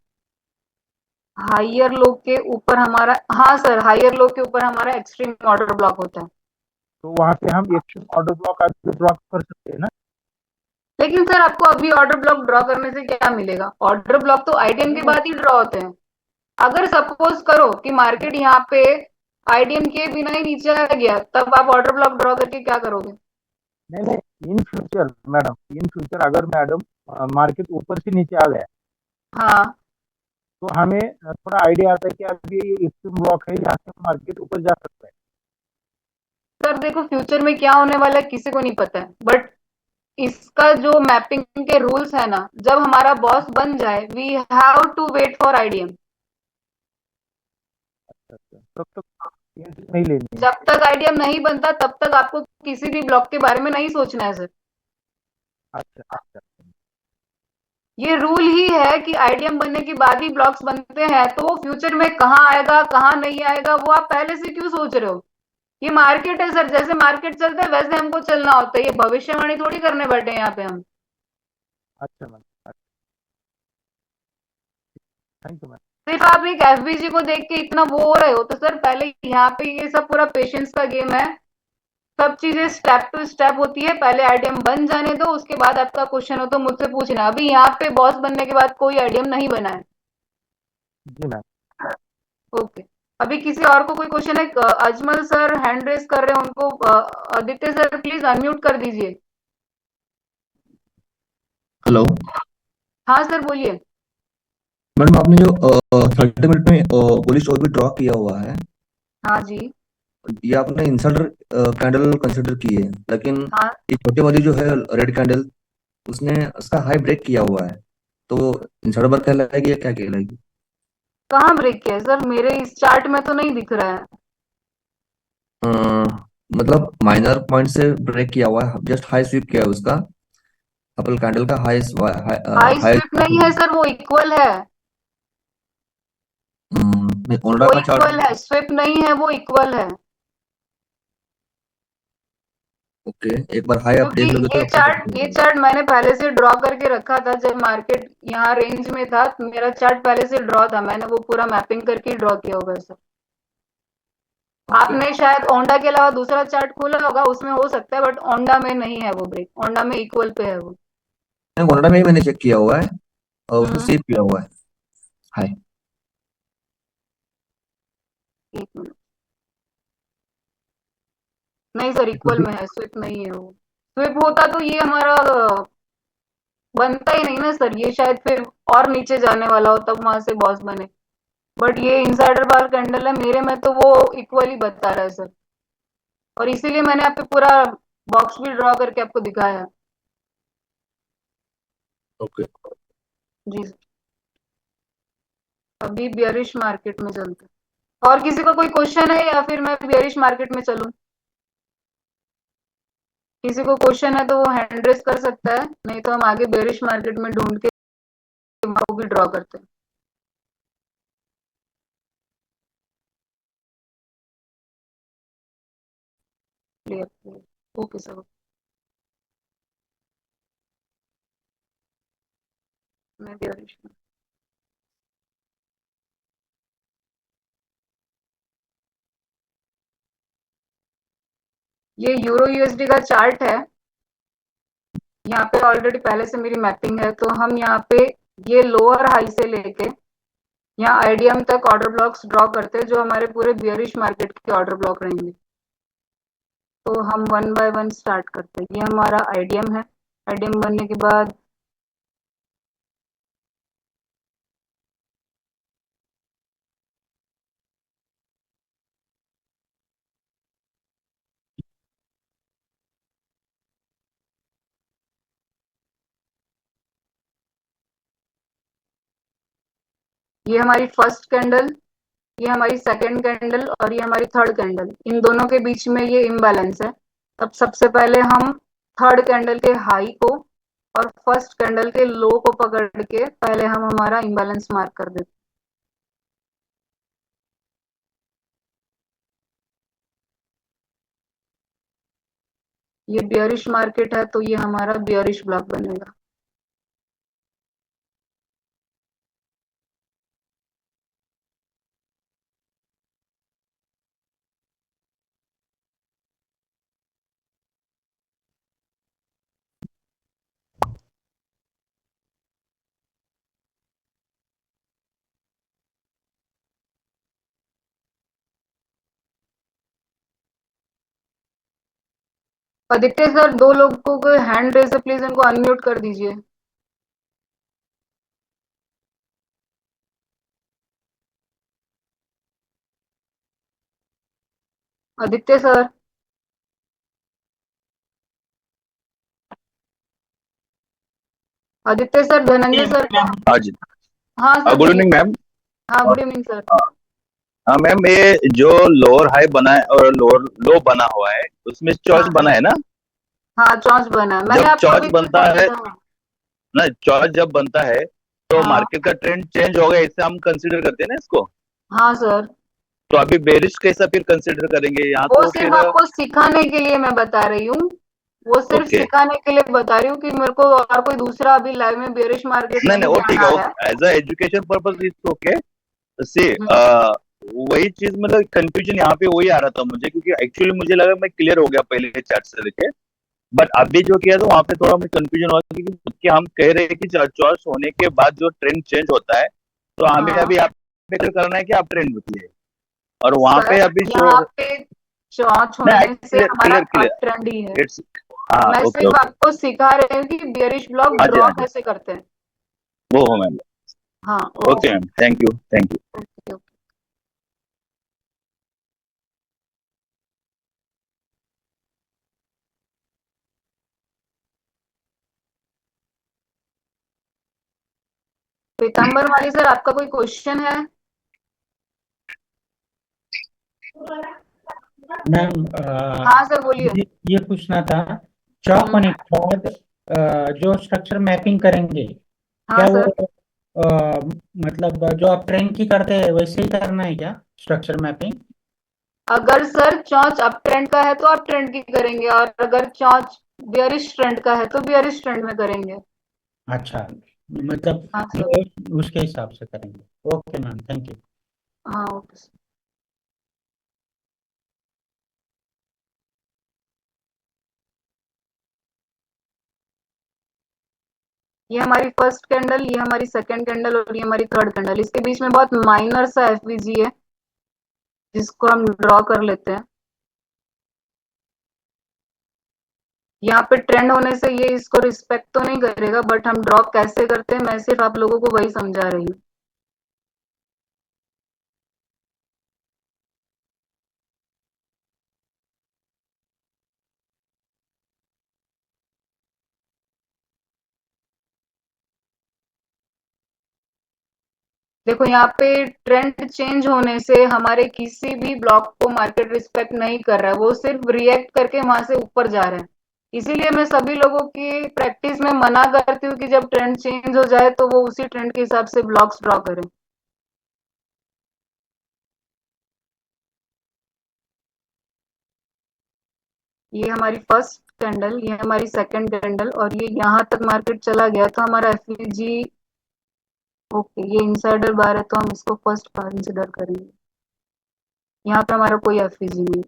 हायर लो के ऊपर हमारा, हाँ सर हायर लो के ऊपर हमारा एक्सट्रीम ऑर्डर ब्लॉक होता है। तो वहां पे हम एक्सट्रीम ऑर्डर ब्लॉक आगे ड्रॉ कर सकते हैं ना। लेकिन सर आपको अभी ऑर्डर ब्लॉक ड्रॉ करने से क्या मिलेगा? ऑर्डर ब्लॉक तो आईडीएम के नहीं नहीं, बाद ही ड्रॉ होते हैं। अगर सपोज करो कि मार्केट यहाँ पे आईडीएम के बिना ही नीचे आ गया, तब आप ऑर्डर ब्लॉक ड्रॉ करके क्या करोगे? नहीं नहीं, in future madam, in future अगर मैडम मार्केट ऊपर से नीचे आ गया हाँ तो हमें थोड़ा आइडिया आता है कि अभी ये एक्सट्रीम ब्लॉक है, यहाँ से मार्केट ऊपर जा सकता है। सर देखो, फ्यूचर में क्या होने वाला है किसी को नहीं पता है, बट इसका जो मैपिंग के रूल्स है ना, जब हमारा बॉस बन जाए we have to wait for IDM. अच्छा, तब तक एंट्री नहीं लेनी है। जब तक आईडीएम नहीं बनता तब तक आपको किसी भी ब्लॉक के बारे में नहीं सोचना है सर। अच्छा अच्छा। ये रूल ही है कि आईडीएम बनने के बाद ही ब्लॉक्स बनते हैं, तो वो फ्यूचर में कहाँ आएगा कहाँ नहीं आएगा वो आप पहले से क्यों सोच रहे हो? ये मार्केट है सर, जैसे मार्केट चलता है वैसे हमको चलना होता है, ये भविष्यवाणी थोड़ी करने बैठे हैं यहाँ पे हम। अच्छा मैम, अच्छा, थैंक यू मैम। सिर्फ आप एक एफबीजी को देख के इतना वो हो रहे हो, तो सर पहले यहाँ पे ये सब पूरा पेशेंस का गेम है। सब चीजें स्टेप टू स्टेप होती है, पहले आईडीएम बन जाने दो, उसके बाद आपका क्वेश्चन हो तो मुझसे पूछना। अभी यहाँ पे बॉस बनने के बाद कोई आईडीएम नहीं बना है। जी मैम। ओके। अभी किसी और को कोई क्वेश्चन है? अजमल सर हैंड रेस कर रहे हैं उनको, आदित्य सर प्लीज अनम्यूट कर दीजिए। हेलो हाँ सर बोलिए। मैडम, आपने जो 30 मिनट में बुलिश ऑर्बिट ड्रॉ किया हुआ है, हाँ जी। ये आपने इंसाइडर कैंडल कंसिडर की है, लेकिन हाँ ये छोटे वाली जो है रेड कैंडल, उसने उसका हाई ब्रेक किया हुआ है, तो इंसाइडर बार कहलाएगी या क्या कहलाएगी? कहाँ ब्रेक किया है सर? मेरे इस चार्ट में तो नहीं दिख रहा है। अ, मतलब माइनर पॉइंट से ब्रेक किया हुआ है, जस्ट हाई स्वीप किया है उसका, अपल कैंडल का हाई हाई हाई। स्विफ्ट नहीं है सर, वो इक्वल है। ओनडा वो का इक्वल चार्ट। है, स्विफ्ट नहीं है, वो इक्वल है। ओके, एक बार हाई आप क्योंकि देख लोगे तो आपको पता चल ये जाएगा। चार्ट मैंने पहले से ड्रॉ करके रखा था, जब मार्केट यहाँ रेंज में था तो मेरा चार्ट पहले से ड्रॉ था, मैंने वो पूरा मैपिंग करके ड्रॉ किया होगा सर। ओके, आपने शायद ओंडा के अलावा दूसरा चार्ट खोला होगा, उसमें हो सकता है, बट ओंडा में नहीं है वो ब्रेक, ओंडा में इक्वल पे है वो। ओनडा में ही मैंने चेक किया हुआ है और उसने हम्म। सेव किया हुआ है हाई। एक मिनट। नहीं सर, इक्वल में है, स्विप नहीं है वो। स्विप होता तो ये हमारा बनता ही नहीं ना सर, ये शायद फिर और नीचे जाने वाला हो तब वहां से बॉस बने। बट ये इनसाइडर बार कैंडल है, मेरे में तो वो इक्वल ही बता रहा है सर, और इसीलिए मैंने आपको पूरा बॉक्स भी ड्रॉ करके आपको दिखाया है। ओके, जी सर। अभी बियरिश मार्केट में चलते हैं। और किसी को कोई क्वेश्चन है या फिर मैं बियरिश मार्केट में चलूं? किसी को क्वेश्चन है तो वो हैंड रेस कर सकता है, नहीं तो हम आगे बेरिश मार्केट में ढूंढ के वो भी ड्रॉ करते हैं। क्लियर। Okay sir. मैं बेरिश में। ये यूरो यूएसडी का चार्ट है, यहाँ पे ऑलरेडी पहले से मेरी मैपिंग है, तो हम यहाँ पे ये लोअर हाई से लेके यहाँ आईडीएम तक ऑर्डर ब्लॉक्स ड्रॉ करते हैं, जो हमारे पूरे बियरिश मार्केट के ऑर्डर ब्लॉक रहेंगे। तो हम वन बाय वन स्टार्ट करते हैं। ये हमारा आईडीएम है, आईडीएम बनने के बाद ये हमारी फर्स्ट कैंडल, ये हमारी सेकंड कैंडल और ये हमारी थर्ड कैंडल, इन दोनों के बीच में ये इम्बैलेंस है। तब सबसे पहले हम थर्ड कैंडल के हाई को और फर्स्ट कैंडल के लो को पकड़ के पहले हम हमारा इम्बैलेंस मार्क कर देते। ये बियरिश मार्केट है तो ये हमारा बियरिश ब्लॉक बनेगा। आदित्य सर, 2 लोगों को हैंड रेज है, प्लीज इनको अनम्यूट कर दीजिए। Aditya sir. Aditya sir, Dhananjay sir को। हाँ जी। हाँ सर, गुड बोलिए। Evening ma'am. हाँ, गुड इवनिंग सर। हाँ मैम, ये जो लोअर हाई बना है और लोअर लो बना हुआ है उसमें चॉइस हाँ बना है ना? हाँ, चॉइस बना है, मैंने जब आपको चॉइस अभी बनता बताया है था। ना, चॉइस जब बनता है तो हाँ मार्केट का ट्रेंड चेंज हो गया, इससे हम कंसीडर करते हैं ना इसको। हाँ सर, तो अभी बेरिश कैसा फिर कंसीडर करेंगे यहाँ वो तो सिर्फ फिर? आपको सिखाने के लिए मैं बता रही हूँ। वो सिर्फ ओके। सिखाने के लिए बता रही हूँ कि मेरे को और कोई दूसरा अभी लाइव में बेरिश मार्केट नहीं नहीं नहीं, वो ठीक जाना है। है, as a education purpose it's okay. See hmm, वही चीज, मतलब कंफ्यूजन यहाँ पे वही आ रहा था मुझे, क्योंकि एक्चुअली मुझे लगा मैं क्लियर हो गया पहले चार्ट से लेके, बट अभी जो किया तो वहां पे थोड़ा मुझे कंफ्यूजन हुआ, क्योंकि हम कह रहे हैं कि चॉइस होने के बाद जो ट्रेंड चेंज होता है तो हमें हाँ अभी आप पे करना है कि आप ट्रेंड होती है, और वहां सर, पे अभी शो। यहाँ पे चौंच नहीं, होने से क्लियर हमारा क्लियर क्लियर, अप ट्रेंड ही है। इट्स। हाँ, मैं ओके सिर्फ ओके। आपको सिखा रही हूँ कि बियरिश ब्लॉक हाँ जी ड्रॉ हाँ जी, कैसे करते हैं। वो हो मैम। हाँ, okay ma'am, thank you thank you. Okay. Pitambar Wali sir, आपका कोई क्वेश्चन है? मैम हाँ सर, बोलिए। ये पूछना था, चॉक हम्म, होने के बाद जो स्ट्रक्चर मैपिंग करेंगे, हाँ क्या वो सर, मतलब जो आप ट्रेंड की करते हैं वैसे ही करना है क्या, स्ट्रक्चर मैपिंग? अगर सर चौच अप ट्रेंड का है तो आप ट्रेंड की करेंगे, और अगर चौच बियरिश ट्रेंड का है तो बियरिश ट्रेंड में करेंगे। अच्छा, मतलब हाँ सर। उसके हिसाब से करेंगे। Okay ma'am, thank you. हाँ, ओके सर। ये हमारी फर्स्ट कैंडल, ये हमारी सेकंड कैंडल और ये हमारी थर्ड कैंडल। इसके बीच में बहुत माइनर सा एफवीजी है जिसको हम ड्रॉ कर लेते हैं। यहाँ पे ट्रेंड होने से ये इसको रिस्पेक्ट तो नहीं करेगा, बट हम ड्रॉ कैसे करते हैं मैं सिर्फ आप लोगों को वही समझा रही हूँ। देखो, यहाँ पे ट्रेंड चेंज होने से हमारे किसी भी ब्लॉक को मार्केट रिस्पेक्ट नहीं कर रहा है, वो सिर्फ रिएक्ट करके वहां से ऊपर जा रहे हैं। इसीलिए मैं सभी लोगों की प्रैक्टिस में मना करती हूँ कि जब ट्रेंड चेंज हो जाए तो वो उसी ट्रेंड के हिसाब से ब्लॉक्स ड्रॉ करें। ये हमारी फर्स्ट कैंडल, ये हमारी सेकंड कैंडल, और ये यहाँ तक मार्केट चला गया तो हमारा एफईजी। ओके, ये इनसाइडर बार है तो हम इसको फर्स्ट बार कंसिडर करेंगे। यहाँ पे हमारा कोई एफईजी नहीं।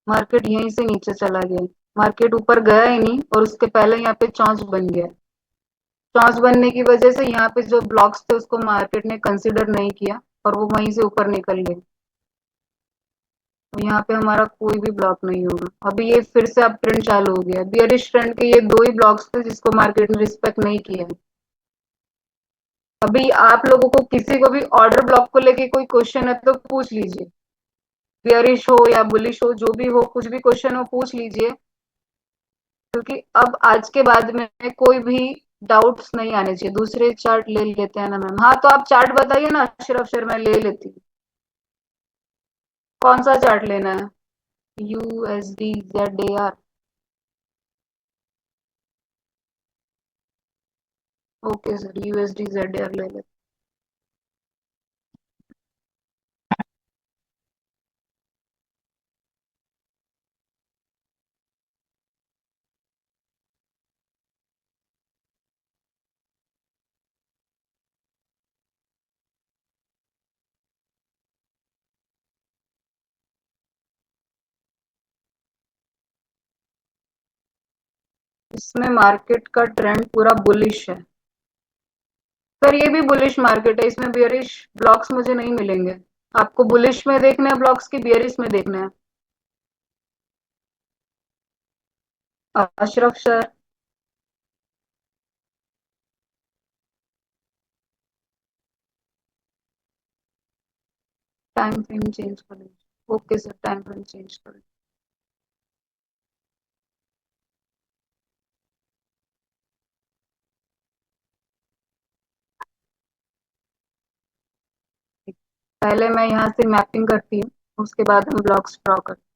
मार्केट यहीं से नीचे चला गया। मार्केट ऊपर गया ही नहीं और उसके पहले यहाँ पे चौंच बन गया। चॉइस बनने की वजह से यहाँ पे जो ब्लॉक्स थे उसको मार्केट ने कंसिडर नहीं किया और वो वहीं से ऊपर निकल गए। तो यहाँ पे हमारा कोई भी ब्लॉक नहीं होगा। अभी ये फिर से अब ट्रेंड चालू हो गया। बियरिश ट्रेंड के ये दो ही ब्लॉक्स थे जिसको मार्केट ने रिस्पेक्ट नहीं किया है। अभी आप लोगों को किसी को भी ऑर्डर ब्लॉक को लेके कोई क्वेश्चन है तो पूछ लीजिए, बियरिश हो या बुलिश हो, जो भी हो, कुछ भी क्वेश्चन हो पूछ लीजिए, क्योंकि अब आज के बाद में कोई भी डाउट्स नहीं आने चाहिए। दूसरे चार्ट ले लेते हैं ना मैम? हाँ तो आप चार्ट बताइए ना अशरफ सर, मैं ले लेती हूँ। कौन सा चार्ट लेना है? USD ZAR। Okay sir, USD ZAR ले लेते। इसमें मार्केट का ट्रेंड पूरा बुलिश है सर, ये भी बुलिश मार्केट है, इसमें बियरिश ब्लॉक्स मुझे नहीं मिलेंगे। आपको बुलिश में देखना है ब्लॉक्स की बियरिश में देखना है? Ashraf sir, time frame change कर लीजिए। Okay sir, time frame change कर। पहले मैं यहाँ से मैपिंग करती हूँ, उसके बाद हम ब्लॉक्स ड्रॉ करते हैं।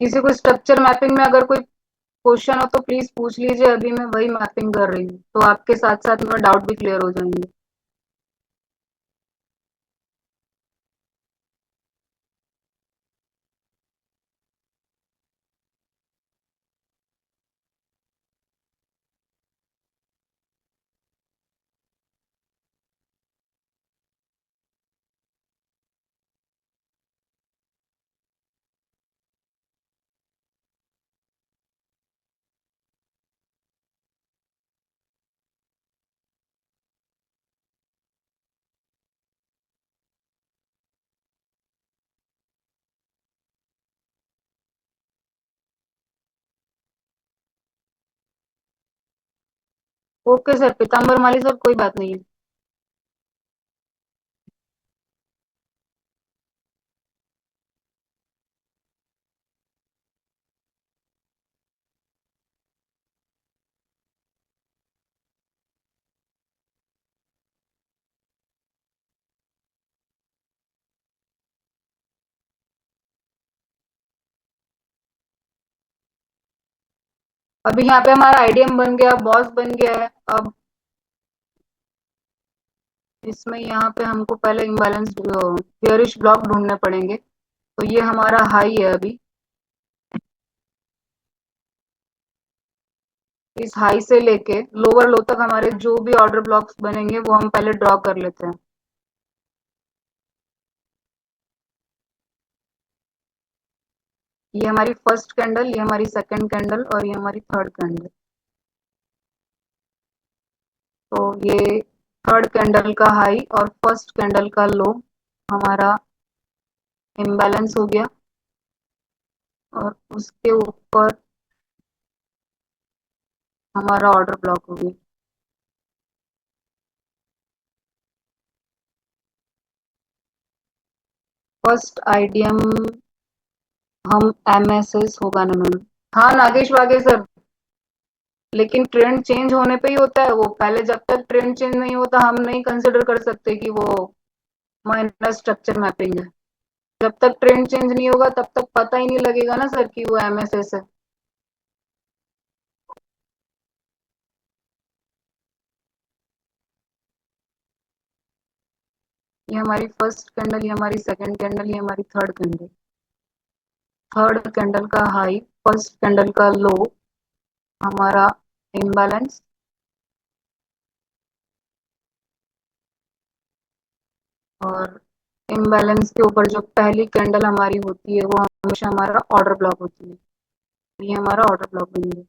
किसी को स्ट्रक्चर मैपिंग में अगर कोई क्वेश्चन हो तो प्लीज पूछ लीजिए, अभी मैं वही मैपिंग कर रही हूँ, तो आपके साथ साथ में डाउट भी क्लियर हो जाएंगे। ओके सर, पीताम्बर माली सर, कोई बात नहीं है। अभी यहाँ पे हमारा आईडीएम बन गया, बॉस बन गया है। अब इसमें यहाँ पे हमको पहले इम्बैलेंस बियरिश ब्लॉक ढूंढने पड़ेंगे। तो ये हमारा हाई है अभी। इस हाई से लेके लोअर लो तक हमारे जो भी ऑर्डर ब्लॉक्स बनेंगे वो हम पहले ड्रॉ कर लेते हैं। ये हमारी फर्स्ट कैंडल, ये हमारी सेकंड कैंडल और ये हमारी थर्ड कैंडल। तो ये थर्ड कैंडल का हाई और फर्स्ट कैंडल का लो हमारा इम्बैलेंस हो गया, और उसके ऊपर हमारा ऑर्डर ब्लॉक हो गया। फर्स्ट आईडीएम हम एमएसएस होगा ना मैम? हाँ नागेश वागे सर, लेकिन ट्रेंड चेंज होने पे ही होता है वो। पहले जब तक ट्रेंड चेंज नहीं होता हम नहीं कंसिडर कर सकते कि वो माइनर स्ट्रक्चर मैपिंग है। जब तक ट्रेंड चेंज नहीं होगा तब तक पता ही नहीं लगेगा ना सर कि वो एमएसएस है। ये हमारी फर्स्ट कैंडल, ये हमारी सेकंड कैंडल, ये हमारी थर्ड कैंडल। थर्ड कैंडल का हाई, फर्स्ट कैंडल का लो, हमारा इम्बैलेंस। और इम्बैलेंस के ऊपर जो पहली कैंडल हमारी होती है वो हमेशा हमारा ऑर्डर ब्लॉक होती है। ये हमारा ऑर्डर ब्लॉक बन गया।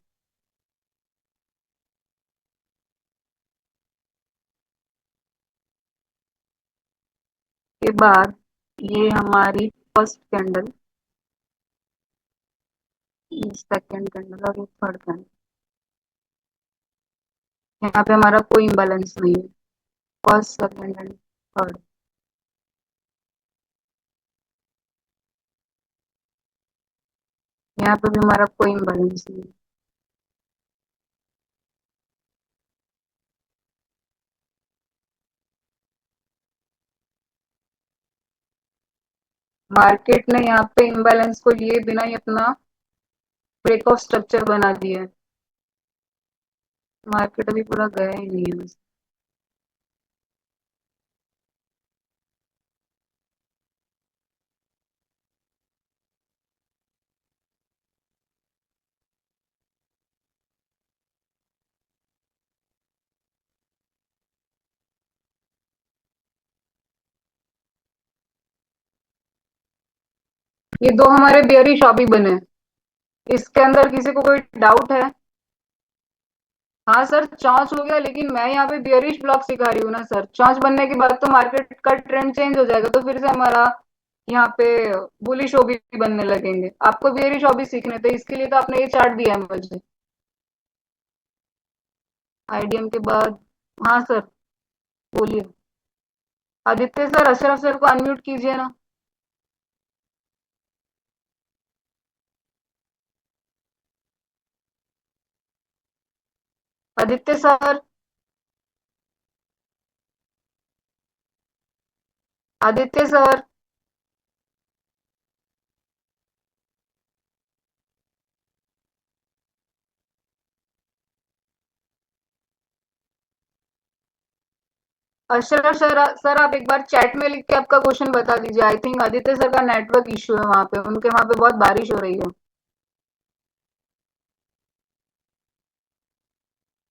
के बाद ये हमारी फर्स्ट कैंडल, सेकंड कैंडल और ये थर्ड कैंडल। यहाँ पे हमारा कोई इम्बैलेंस नहीं है, फर्स्ट सेकंड एंड थर्ड। यहाँ पे भी हमारा कोई इम्बैलेंस नहीं है। मार्केट ने यहाँ पे इम्बैलेंस को लिए बिना ही अपना ब्रेक ऑफ स्ट्रक्चर बना दिया है। मार्केट अभी पूरा गया ही नहीं है बस। ये दो हमारे बेयरिश अभी बने हैं। इसके अंदर किसी को कोई डाउट है? हाँ सर चौंच हो गया, लेकिन मैं यहाँ पे बियरिश ब्लॉक सिखा रही हूँ ना सर। चौंच बनने के बाद तो मार्केट का ट्रेंड चेंज हो जाएगा, तो फिर से हमारा यहाँ पे बुलिश ओबी बनने लगेंगे। आपको बियरिश ओबी सीखने थे, इसके लिए तो आपने ये चार्ट दिया है मुझे। आईडीएम के बाद, हाँ सर बोलिए। आदित्य सर, अशरफ सर को अनम्यूट कीजिए ना। Aditya sir, Aditya sir. Ashraf sir, sir आप एक बार चैट में लिख के आपका क्वेश्चन बता दीजिए। आई थिंक आदित्य सर का नेटवर्क इश्यू है वहां पे, उनके वहां पे बहुत बारिश हो रही है।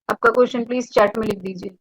आपका क्वेश्चन प्लीज चैट में लिख दीजिए।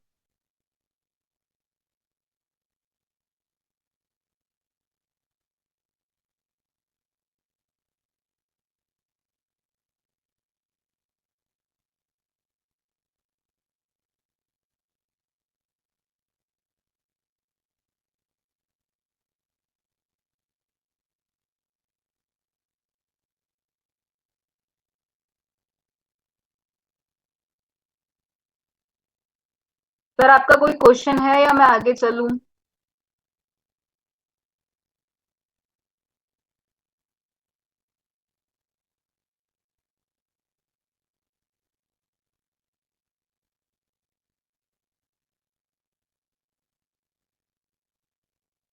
सर आपका कोई क्वेश्चन है या मैं आगे चलूं?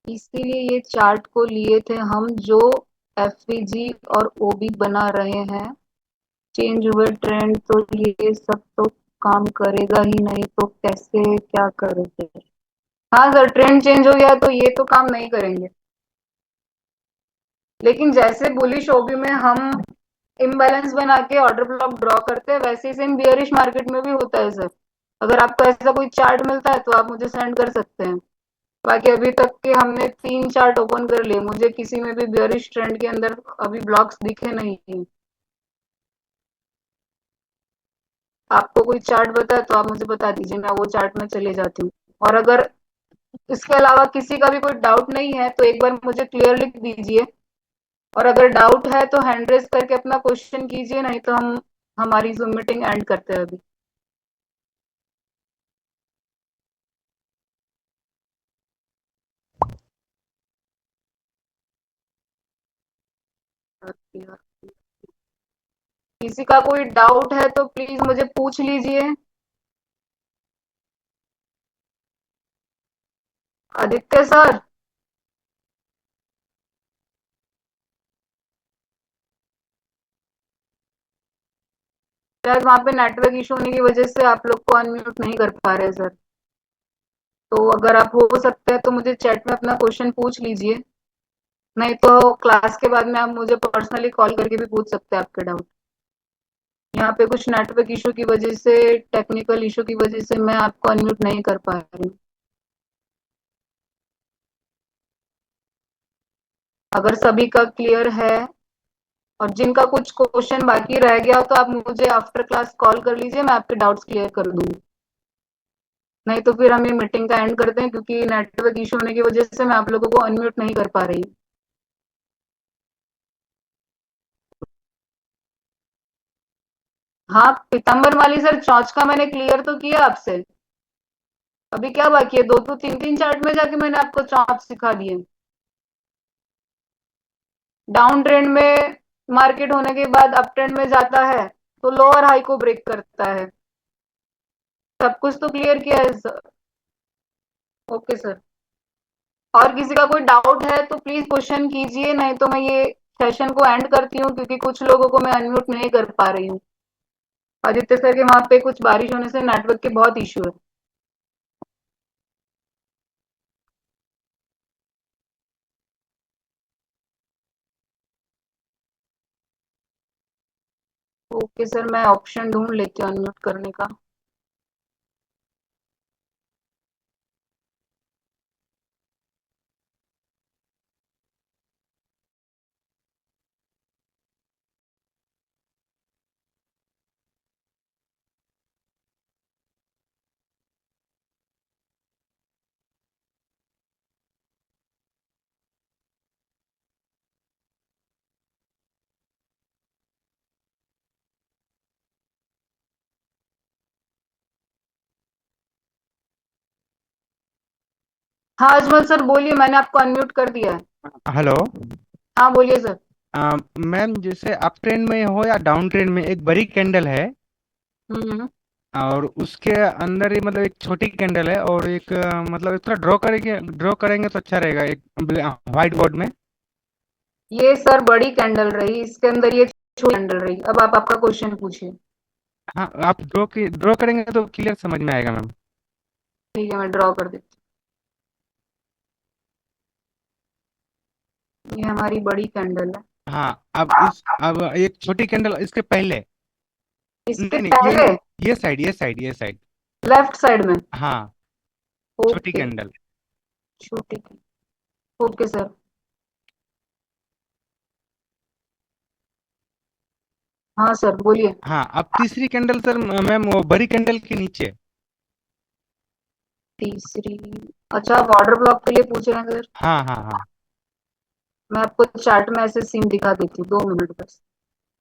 इसीलिए ये चार्ट को लिए थे हम, जो एफवीजी और ओबी बना रहे हैं। चेंज हुए ट्रेंड तो ये सब तो काम करेगा ही नहीं, तो कैसे क्या करेंगे? हाँ सर, ट्रेंड चेंज हो गया तो ये तो काम नहीं करेंगे। लेकिन जैसे बुलिश ओबी में हम इम्बैलेंस बना के ऑर्डर ब्लॉक ड्रॉ करते हैं, वैसे ही सेम बियरिश मार्केट में भी होता है सर। अगर आपको ऐसा कोई चार्ट मिलता है तो आप मुझे सेंड कर सकते हैं। बाकी अभी तक के हमने 3 चार्ट ओपन कर लिए, मुझे किसी में भी बियरिश ट्रेंड के अंदर अभी ब्लॉक्स दिखे नहीं है। आपको कोई चार्ट बताए तो आप मुझे बता दीजिए, मैं वो चार्ट में चले जाती हूँ। और अगर इसके अलावा किसी का भी कोई डाउट नहीं है तो एक बार मुझे क्लियर लिख दीजिए। और अगर डाउट है तो हैंड रेज करके अपना क्वेश्चन कीजिए, नहीं तो हम हमारी जूम मीटिंग एंड करते हैं अभी। किसी का कोई डाउट है तो प्लीज मुझे पूछ लीजिए। आदित्य सर। शायद वहां पे नेटवर्क इशू होने की वजह से आप लोग को अनम्यूट नहीं कर पा रहे सर। तो अगर आप हो सकते हैं तो मुझे चैट में अपना क्वेश्चन पूछ लीजिए। नहीं तो क्लास के बाद में आप मुझे पर्सनली कॉल करके भी पूछ सकते हैं आपके डाउट। यहाँ पे कुछ नेटवर्क इशू की वजह से, टेक्निकल इशू की वजह से मैं आपको अनम्यूट नहीं कर पा रही हूँ। अगर सभी का क्लियर है और जिनका कुछ क्वेश्चन बाकी रह गया हो तो आप मुझे आफ्टर क्लास कॉल कर लीजिए, मैं आपके डाउट्स क्लियर कर दूंगी। नहीं तो फिर हम ये मीटिंग का एंड करते हैं क्योंकि नेटवर्क इशू होने की वजह से मैं आप लोगों को अनम्यूट नहीं कर पा रही। हाँ पीताम्बर वाली सर, चौच का मैंने क्लियर तो किया आपसे। अभी क्या बाकी है? दो दो तीन तीन चार्ट में जाके मैंने आपको चौच सिखा दिए। डाउन ट्रेंड में मार्केट होने के बाद अप ट्रेंड में जाता है तो लोअर हाई को ब्रेक करता है। सब कुछ तो क्लियर किया है सर। Okay sir. और किसी का कोई डाउट है तो प्लीज क्वेश्चन कीजिए, नहीं तो मैं ये सेशन को एंड करती हूँ क्योंकि कुछ लोगों को मैं अनम्यूट नहीं कर पा रही हूँ। आदित्य सर के वहां पे कुछ बारिश होने से नेटवर्क के बहुत इश्यू है। ओके सर, मैं ऑप्शन ढूंढ लेती हूँ अनम्यूट करने का। हाँ अजमल सर बोलिए, मैंने आपको अनम्यूट कर दिया है। हेलो। हाँ बोलिए सर। मैम, जैसे अप ट्रेंड में हो या डाउन ट्रेंड में एक बड़ी कैंडल है हम्म। और उसके अंदर ही मतलब एक छोटी कैंडल है और एक मतलब थोड़ा ड्रॉ करेंगे तो अच्छा रहेगा एक व्हाइट बोर्ड में। ये सर बड़ी कैंडल रही, इसके अंदर ये छोटी कैंडल रही। अब आप आपका क्वेश्चन पूछिए। हाँ, आप ड्रॉ करेंगे तो क्लियर समझ में आएगा मैम। ठीक है, मैं ड्रॉ कर देती हूँ। ये हमारी बड़ी कैंडल है। हाँ, अब एक छोटी कैंडल इसके पहले। इसके नहीं नहीं, पहले ये साइड। लेफ्ट साइड में। हाँ, छोटी ओके। कैंडल। छोटी। Okay sir. हाँ सर बोलिए। हाँ, अब तीसरी कैंडल सर मैम वो बड़ी कैंडल के नीचे। तीसरी। अच्छा, आप ऑर्डर ब्लॉक के लिए पूछ रहे हैं सर? हाँ। मैं आपको चार्ट में ऐसे सीन दिखा देती हूँ, 2 मिनट बस।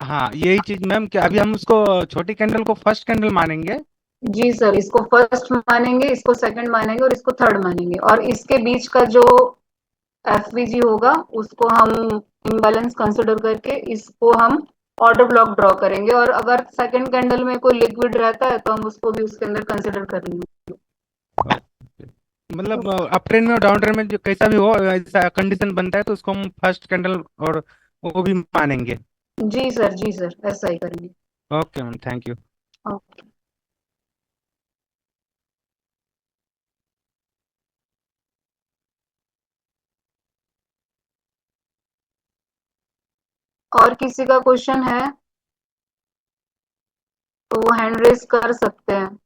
हाँ, यही चीज मैम कि अभी हम उसको छोटी कैंडल को फर्स्ट कैंडल मानेंगे। जी सर, इसको फर्स्ट मानेंगे, इसको सेकंड मानेंगे और इसको थर्ड मानेंगे, और इसके बीच का जो एफवीजी होगा उसको हम इम्बैलेंस कंसिडर करके इसको हम ऑर्डर ब्लॉक ड्रॉ करेंगे, और अगर सेकंड कैंडल में कोई लिक्विड रहता है तो हम उसको भी उसके अंदर कंसिडर करेंगे। ओके। मतलब अप ट्रेंड में और डाउन ट्रेंड में जो कैसा भी हो ऐसा कंडीशन बनता है तो उसको हम फर्स्ट कैंडल और वो भी मानेंगे। जी सर, जी सर, ऐसा ही करेंगे। Okay ma'am, thank you. Okay. और किसी का क्वेश्चन है तो वो हैंड रेस कर सकते हैं।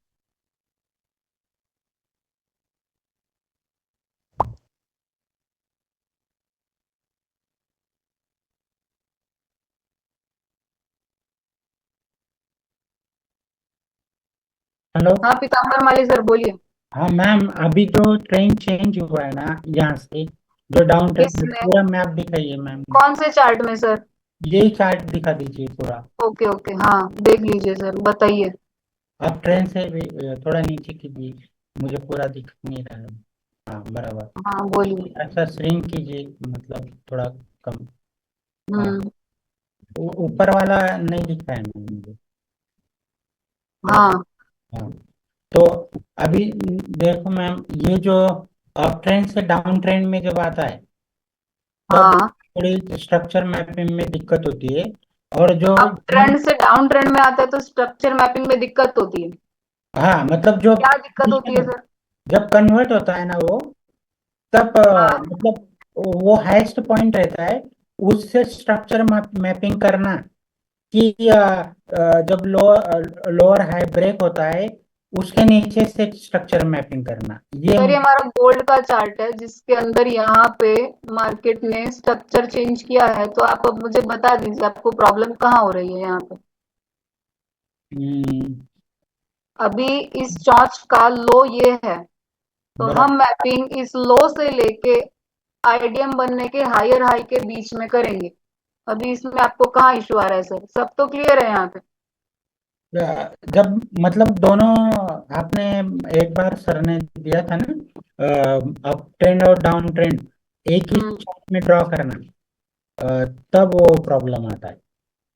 हेलो। हाँ पीताम्बर माली सर बोलिए। हाँ मैम, अभी जो ट्रेंड चेंज हुआ है ना यहाँ से, जो डाउन ट्रेंड किसमें? पूरा मैप दिखाइए मैम। कौन से चार्ट में सर? यही चार्ट दिखा दीजिए पूरा। ओके ओके, हाँ देख लीजिए सर, बताइए। आप ट्रेंड से भी थोड़ा नीचे कीजिए, मुझे पूरा दिख नहीं रहा है। हाँ बराबर। हाँ बोलिए। अच्छा, श्रिंक कीजिए, मतलब थोड़ा कम। हाँ। हम्म। ऊपर वाला नहीं दिख रहा है मैम मुझे। थोड़ा सा। हाँ हाँ। तो अभी देखो मैम, ये जो अप ट्रेंड से डाउन ट्रेंड में जब आता है तब हाँ। थोड़ी स्ट्रक्चर मैपिंग में दिक्कत होती है। और जो अप ट्रेंड से डाउन ट्रेंड में आता है तो स्ट्रक्चर मैपिंग में दिक्कत होती है। हाँ मतलब जो क्या दिक्कत बीच होती है में सर? जब कन्वर्ट होता है ना वो, तब हाँ मतलब वो हाईएस्ट पॉइंट रहता है, उससे स्ट्रक्चर मैपिंग करना कि जब लोअर हाई ब्रेक होता है उसके नीचे से स्ट्रक्चर मैपिंग करना, ये सर, ये हमारा गोल्ड का चार्ट है जिसके अंदर यहाँ पे मार्केट ने स्ट्रक्चर चेंज किया है, तो आप अब मुझे बता दीजिए आपको प्रॉब्लम कहाँ हो रही है यहाँ पे। हम्म, अभी इस चौच का लो ये है, तो बराबर। हम मैपिंग इस लो से लेके आईडीएम बनने के हायर हाई के बीच में करेंगे। अभी इसमें आपको कहाँ इशू आ रहा है सर? सब तो क्लियर है यहाँ पे? जब मतलब दोनों आपने एक बार सर ने दिया था ना, अप ट्रेंड और डाउन ट्रेंड एक ही हम्म। चार्ट में ड्रॉ करना, तब वो प्रॉब्लम आता है।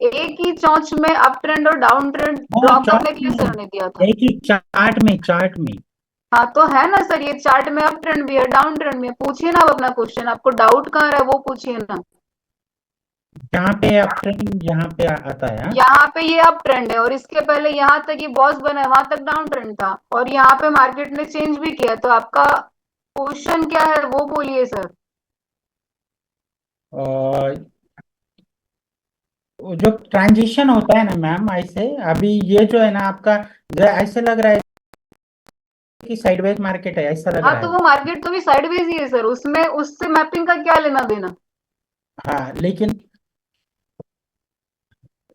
एक ही चौच में अप ट्रेंड और डाउन ट्रेंड हाँ ड्रॉ चार्ट करने के लिए में, सर ने दिया था। एक ही चार्ट में। हाँ तो है ना सर, ये चार्ट में अप ट्रेंड भी है डाउन ट्रेंड भी है। पूछिए ना आप अपना क्वेश्चन, आपको डाउट कहाँ रहा है वो पूछिए ना। जहाँ पे अप ट्रेंड यहाँ पे आता है, हाँ? यहाँ पे ये अप ट्रेंड है और इसके पहले यहाँ तक ये बॉस बना है, वहां तक डाउन ट्रेंड था और यहाँ पे मार्केट ने चेंज भी किया, तो आपका क्वेश्चन क्या है वो बोलिए सर। और वो जो ट्रांजिशन होता है ना मैम, ऐसे अभी ये जो है ना आपका, ऐसे लग रहा है कि साइडवेज मार्केट है, ऐसा लग हाँ रहा तो है। वो मार्केट तो भी साइडवेज ही है सर, उसमें उससे मैपिंग का क्या लेना देना? हाँ लेकिन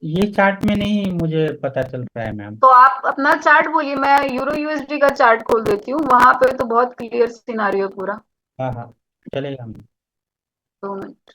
ये चार्ट में नहीं मुझे पता चल रहा है मैम। तो आप अपना चार्ट बोलिए, मैं यूरो यूएसडी का चार्ट खोल देती हूँ, वहां पे तो बहुत क्लियर सिनारियो पूरा। हाँ हाँ, चलेगा मैम। 2 मिनट।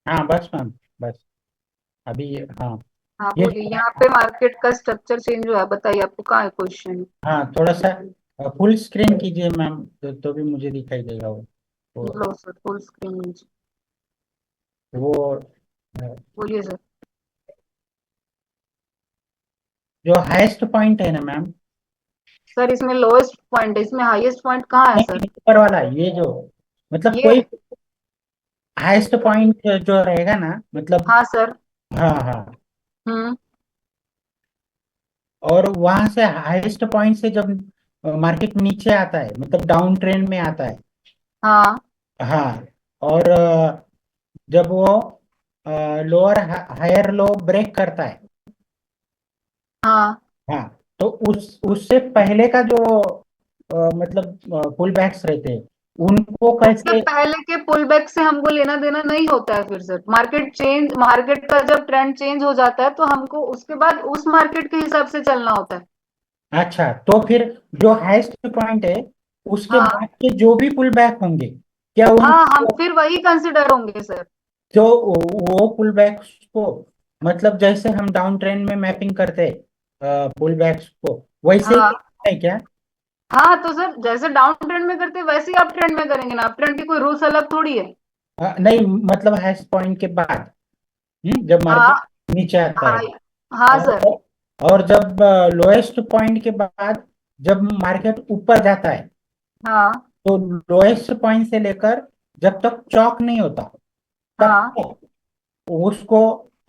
हाँ बस मैम, बस अभी हाँ, हाँ ये बोलिए, यहाँ पे मार्केट का स्ट्रक्चर चेंज हुआ है, बताइए आपको कहाँ है क्वेश्चन? हाँ थोड़ा सा फुल स्क्रीन कीजिए मैम, तो भी मुझे दिखाई देगा वो लो सर, फुल स्क्रीन वो अ, बोलिए सर। जो हाईएस्ट पॉइंट है ना मैम, सर इसमें लोएस्ट पॉइंट है, इसमें हाईएस्ट पॉइंट कहाँ है नहीं सर? ऊपर वाला ये जो, मतलब ये? कोई हाईएस्ट पॉइंट जो रहेगा ना, मतलब हाँ सर। हाँ हाँ, हम्म। और वहां से हाईएस्ट पॉइंट से जब मार्केट नीचे आता है, मतलब डाउन ट्रेंड में आता है, हाँ हाँ, और जब वो लोअर हायर लो ब्रेक करता है, हाँ। हाँ, तो उससे पहले का जो मतलब पुल बैक्स रहते हैं उनको उसके कैसे, पहले के पुल बैक से हमको लेना देना नहीं होता है फिर सर। मार्केट का जब ट्रेंड चेंज हो जाता है तो हमको उसके बाद उस मार्केट के हिसाब से चलना होता है। अच्छा तो फिर जो हाईएस्ट पॉइंट है उसके हाँ बाद के जो भी पुल बैक होंगे, क्या हाँ, हम उनको, फिर वही कंसिडर होंगे सर। तो वो पुल बैक्स को, मतलब जैसे हम डाउन ट्रेंड में मैपिंग करते हैं पुल बैक्स को, वैसे ही हाँ करना है क्या? हाँ, तो सर जैसे डाउन ट्रेंड में करते हैं वैसे ही अप ट्रेंड में करेंगे ना, अप ट्रेंड की कोई रूल्स अलग थोड़ी है। नहीं मतलब हाईएस्ट पॉइंट के बाद, जब हाँ मार्केट नीचे आता हाँ है, हाँ सर। और और जब लोएस्ट पॉइंट के बाद जब मार्केट ऊपर जाता है, हाँ तो लोएस्ट पॉइंट से लेकर जब तक चौक नहीं होता तब हाँ तक उसको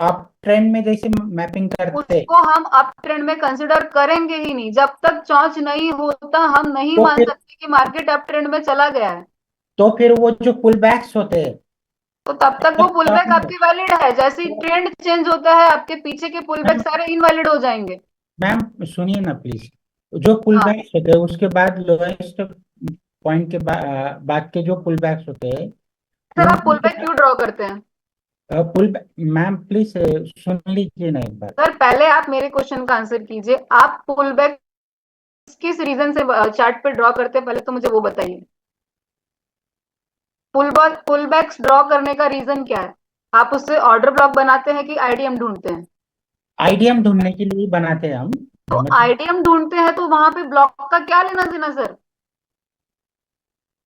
अप ट्रेंड में जैसे मैपिंग करते, उसको हम अप ट्रेंड में कंसिडर करेंगे ही नहीं। जब तक चॉइस नहीं होता हम नहीं तो मान फिर सकते कि मार्केट अप ट्रेंड में चला गया है। वो जो पुल बैक्स होते हैं, तो तब तक वो तब पुलबैक कम आपकी वैलिड है। जैसे ही ट्रेंड चेंज होता है आपके पीछे के पुलबैक मैम सारे इनवैलिड हो जाएंगे। मैम सुनिए ना प्लीज। जो पुल हाँ बैक्स होते हैं उसके बाद लोएस्ट पॉइंट के बाद के जो पुल बैक्स होते हैं सर, आप उनको पुलबैक क्यों ड्रॉ करते हैं? पुल, मैम प्लीज सुन लीजिए ना एक बार। सर, पहले आप मेरे क्वेश्चन का आंसर कीजिए। आप पुलबैक किस रीजन से चार्ट पे ड्रॉ करते हैं, पहले तो मुझे वो बताइए। पुलबैक्स ड्रॉ करने का रीजन क्या है? आप उससे ऑर्डर ब्लॉक बनाते हैं कि आईडीएम ढूंढते हैं? आईडीएम ढूंढने के लिए बनाते हैं हम। तो मतलब आईडीएम ढूंढते हैं तो वहां पे ब्लॉक का क्या लेना देना सर?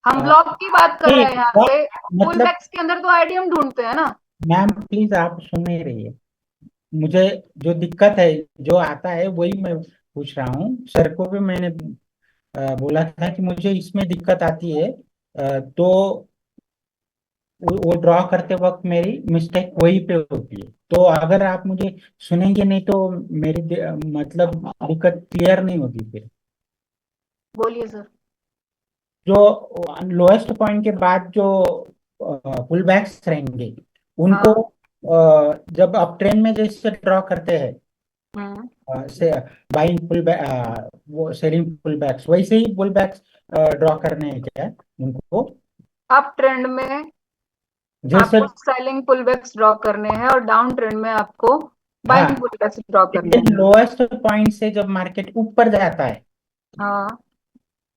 हम अ, ब्लॉक की बात कर नहीं, रहे हैं यहाँ पे। मतलब पुलबैक्स के अंदर तो आईडीएम ढूंढते हैं ना। मैम प्लीज आप सुन नहीं रही है। मुझे जो दिक्कत है, जो आता है वही मैं पूछ रहा हूँ। सर को भी मैंने बोला था कि मुझे इसमें दिक्कत आती है। तो वो ड्रॉ करते वक्त मेरी मिस्टेक वहीं पे होती है। तो अगर आप मुझे सुनेंगे नहीं तो मेरी मतलब दिक्कत क्लियर नहीं होगी फिर। बोलिए सर। जो लोएस्ट पॉइंट के बाद जो पुल बैक्स रहेंगे उनको हाँ। जब आप ट्रेन में जैसे ड्रॉ करते हैं, हम्म। से बाइंग पुल बैक, वो सेलिंग पुल बैक्स, वैसे ही पुल बैक्स ड्रॉ करने हैं क्या उनको? अप ट्रेंड में जैसे आपको सेलिंग पुलबैक्स ड्रॉ करने हैं और डाउन ट्रेंड में आपको बाइंग हाँ, पुलबैक्स ड्रॉ करने लेकिन हैं। लोएस्ट पॉइंट से जब मार्केट ऊपर जाता है हाँ।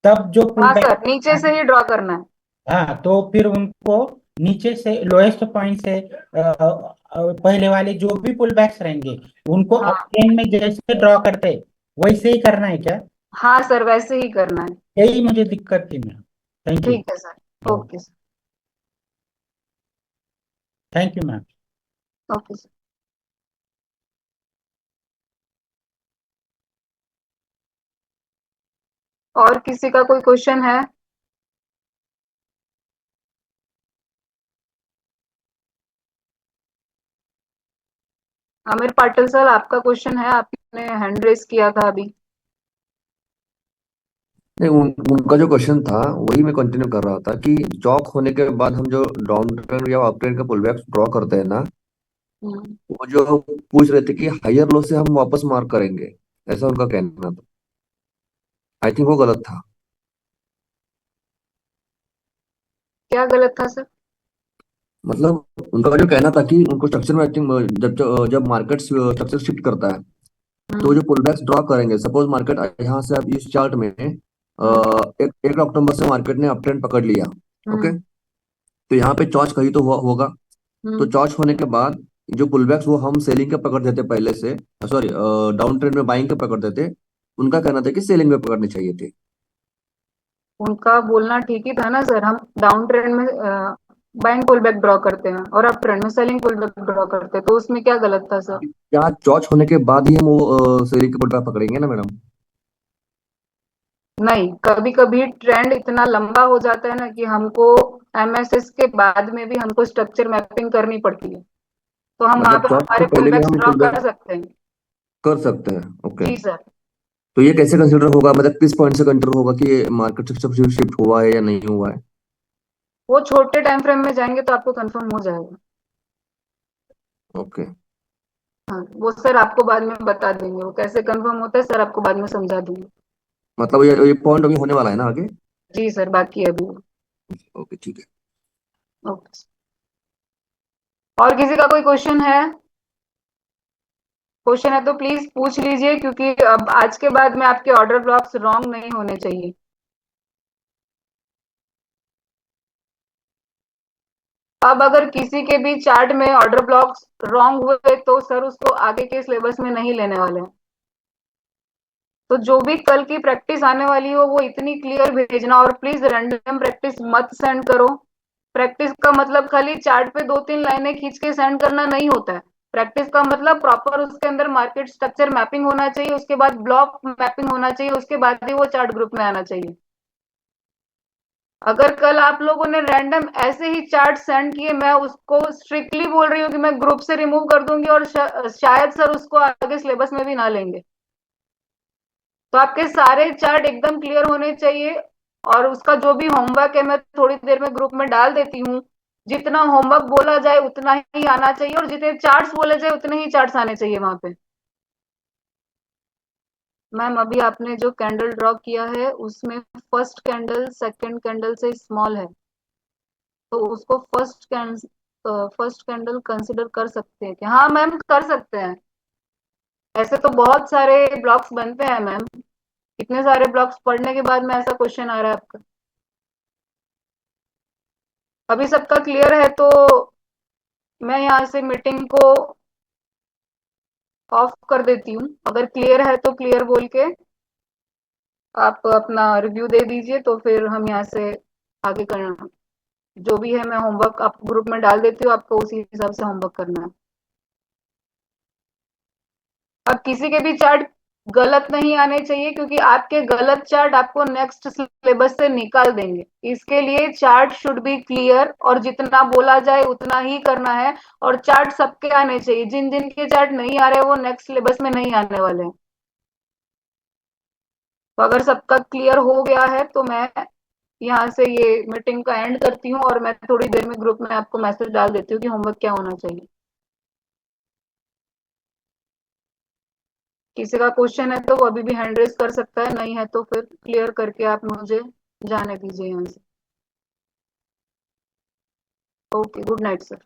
तब जो पुल हाँ बैक, सर, नीचे से ही ड्रॉ करना है। हाँ तो फिर उनको नीचे से लोएस्ट पॉइंट से पहले वाले जो भी पुल बैक्स रहेंगे उनको हाँ। अपट्रेंड में जैसे ड्रॉ करते वैसे ही करना है क्या? हाँ सर, वैसे ही करना है। यही मुझे दिक्कत थी मैम। Thank you. ठीक है sir. Okay sir. Thank you ma'am. Okay sir. और किसी का कोई क्वेश्चन है? आमिर पाटिल सर, आपका क्वेश्चन है? आपने हैंड रेस किया था अभी। नहीं, उनका जो क्वेश्चन था वही मैं कंटिन्यू कर रहा था कि चौक होने के बाद हम जो डाउन ट्रेंड या अप ट्रेंड का पुलबैक ड्रॉ करते हैं ना, हम्म। वो जो पूछ रहे थे कि हायर लो से हम वापस मार्क करेंगे, ऐसा उनका कहना था। आई थिंक वो गलत था। क्या गलत था सर? मतलब उनका जो कहना था कि उनको स्ट्रक्चर में आई थिंक जब जब जब मार्केट स्ट्रक्चर शिफ्ट करता है तो हम्म। जो पुलबैक्स ड्रॉ करेंगे, सपोज मार्केट यहाँ से, अब इस चार्ट में हम्म। 1 अक्टूबर से मार्केट ने अप ट्रेंड पकड़ लिया। ओके, हम्म। तो यहाँ पे चॉइस कहीं तो हुआ होगा। तो हम्म। चॉइस होने के बाद जो पुलबैक्स वो हम सेलिंग के पकड़ देते पहले से, सॉरी डाउन ट्रेंड में बाइंग के पकड़ देते। उनका कहना था कि सेलिंग में पकड़नी चाहिए थी। उनका बोलना ठीक ही था ना सर। हम डाउन ट्रेंड में बाइंग पुलबैक ड्रॉ करते हैं और अप ट्रेंड में सेलिंग पुलबैक ड्रॉ करते हैं, तो उसमें क्या गलत था सर? यहाँ चॉइस होने के बाद ही हम वो सेलिंग के पुलबैक पकड़ेंगे ना मैडम। नहीं, कभी कभी ट्रेंड इतना लंबा हो जाता है ना कि हमको एमएसएस के बाद में भी हमको स्ट्रक्चर मैपिंग करनी पड़ती है। तो हम वहां मतलब पे चॉइस से हमारे पहले भी पुलबैक्स हम ड्रॉ पुलबैक कर सकते हैं। कर सकते हैं। ओके, जी सर। तो ये कैसे कंसिडर होगा, मतलब किस पॉइंट से कंसिडर होगा कि ये मार्केट स्ट्रक्चर शिफ्ट हुआ है या नहीं हुआ है? वो छोटे टाइम फ्रेम में जाएंगे तो आपको कंफर्म हो जाएगा। ओके, हाँ, वो सर आपको बाद में बता देंगे। वो कैसे कंफर्म होता है सर आपको बाद में समझा देंगे। मतलब ये पॉइंट अभी होने वाला है ना आगे? जी सर, बाकी है अभी। ओके, ठीक है। ओके। और किसी का कोई क्वेश्चन है? क्वेश्चन है तो प्लीज पूछ लीजिए, क्योंकि अब आज के बाद में आपके ऑर्डर ब्लॉक्स रॉन्ग नहीं होने चाहिए। अब अगर किसी के भी चार्ट में ऑर्डर ब्लॉक्स रॉन्ग हुए तो सर उसको आगे के सिलेबस में नहीं लेने वाले हैं। तो जो भी कल की प्रैक्टिस आने वाली हो वो इतनी क्लियर भेजना, और प्लीज रैंडम प्रैक्टिस मत सेंड करो। प्रैक्टिस का मतलब खाली चार्ट पे 2-3 लाइनें खींच के सेंड करना नहीं होता है। प्रैक्टिस का मतलब प्रॉपर उसके अंदर मार्केट स्ट्रक्चर मैपिंग होना चाहिए, उसके बाद ब्लॉक मैपिंग होना चाहिए, उसके बाद ही वो चार्ट ग्रुप में आना चाहिए। अगर कल आप लोगों ने रैंडम ऐसे ही चार्ट सेंड किए, मैं उसको स्ट्रिक्टली बोल रही हूँ कि मैं ग्रुप से रिमूव कर दूंगी और शायद सर उसको आगे सिलेबस में भी ना लेंगे। तो आपके सारे चार्ट एकदम क्लियर होने चाहिए, और उसका जो भी होमवर्क है मैं थोड़ी देर में ग्रुप में डाल देती हूँ। जितना होमवर्क बोला जाए उतना ही आना चाहिए, और जितने चार्ट्स बोले जाए उतने ही चार्ट्स आने चाहिए वहां पे। मैम अभी आपने जो कैंडल ड्रॉ किया है उसमें फर्स्ट कैंडल सेकंड कैंडल से स्मॉल है, तो उसको फर्स्ट कैंडल कंसिडर कर सकते हैं क्या? हाँ मैम कर सकते हैं। ऐसे तो बहुत सारे ब्लॉक्स बनते हैं मैम, इतने सारे ब्लॉक्स पढ़ने के बाद में ऐसा क्वेश्चन आ रहा है आपका। अभी सबका क्लियर है तो मैं यहाँ से मीटिंग को ऑफ कर देती हूँ। अगर क्लियर है तो क्लियर बोल के आप अपना रिव्यू दे दीजिए, तो फिर हम यहाँ से आगे करना जो भी है मैं होमवर्क आप ग्रुप में डाल देती हूँ, आपको उसी हिसाब से होमवर्क करना है। अब किसी के भी चार्ट गलत नहीं आने चाहिए, क्योंकि आपके गलत चार्ट आपको नेक्स्ट सिलेबस से निकाल देंगे। इसके लिए चार्ट शुड बी क्लियर, और जितना बोला जाए उतना ही करना है। और चार्ट सबके आने चाहिए, जिन जिन के चार्ट नहीं आ रहे वो नेक्स्ट सिलेबस में नहीं आने वाले हैं। तो अगर सबका क्लियर हो गया है तो मैं यहाँ से ये मीटिंग का एंड करती हूँ, और मैं थोड़ी देर में ग्रुप में आपको मैसेज डाल देती हूँ कि होमवर्क क्या होना चाहिए। किसी का क्वेश्चन है तो वो अभी भी हैंड रेज कर सकता है, नहीं है तो फिर क्लियर करके आप मुझे जाने दीजिए यहाँ से। Okay, good night sir.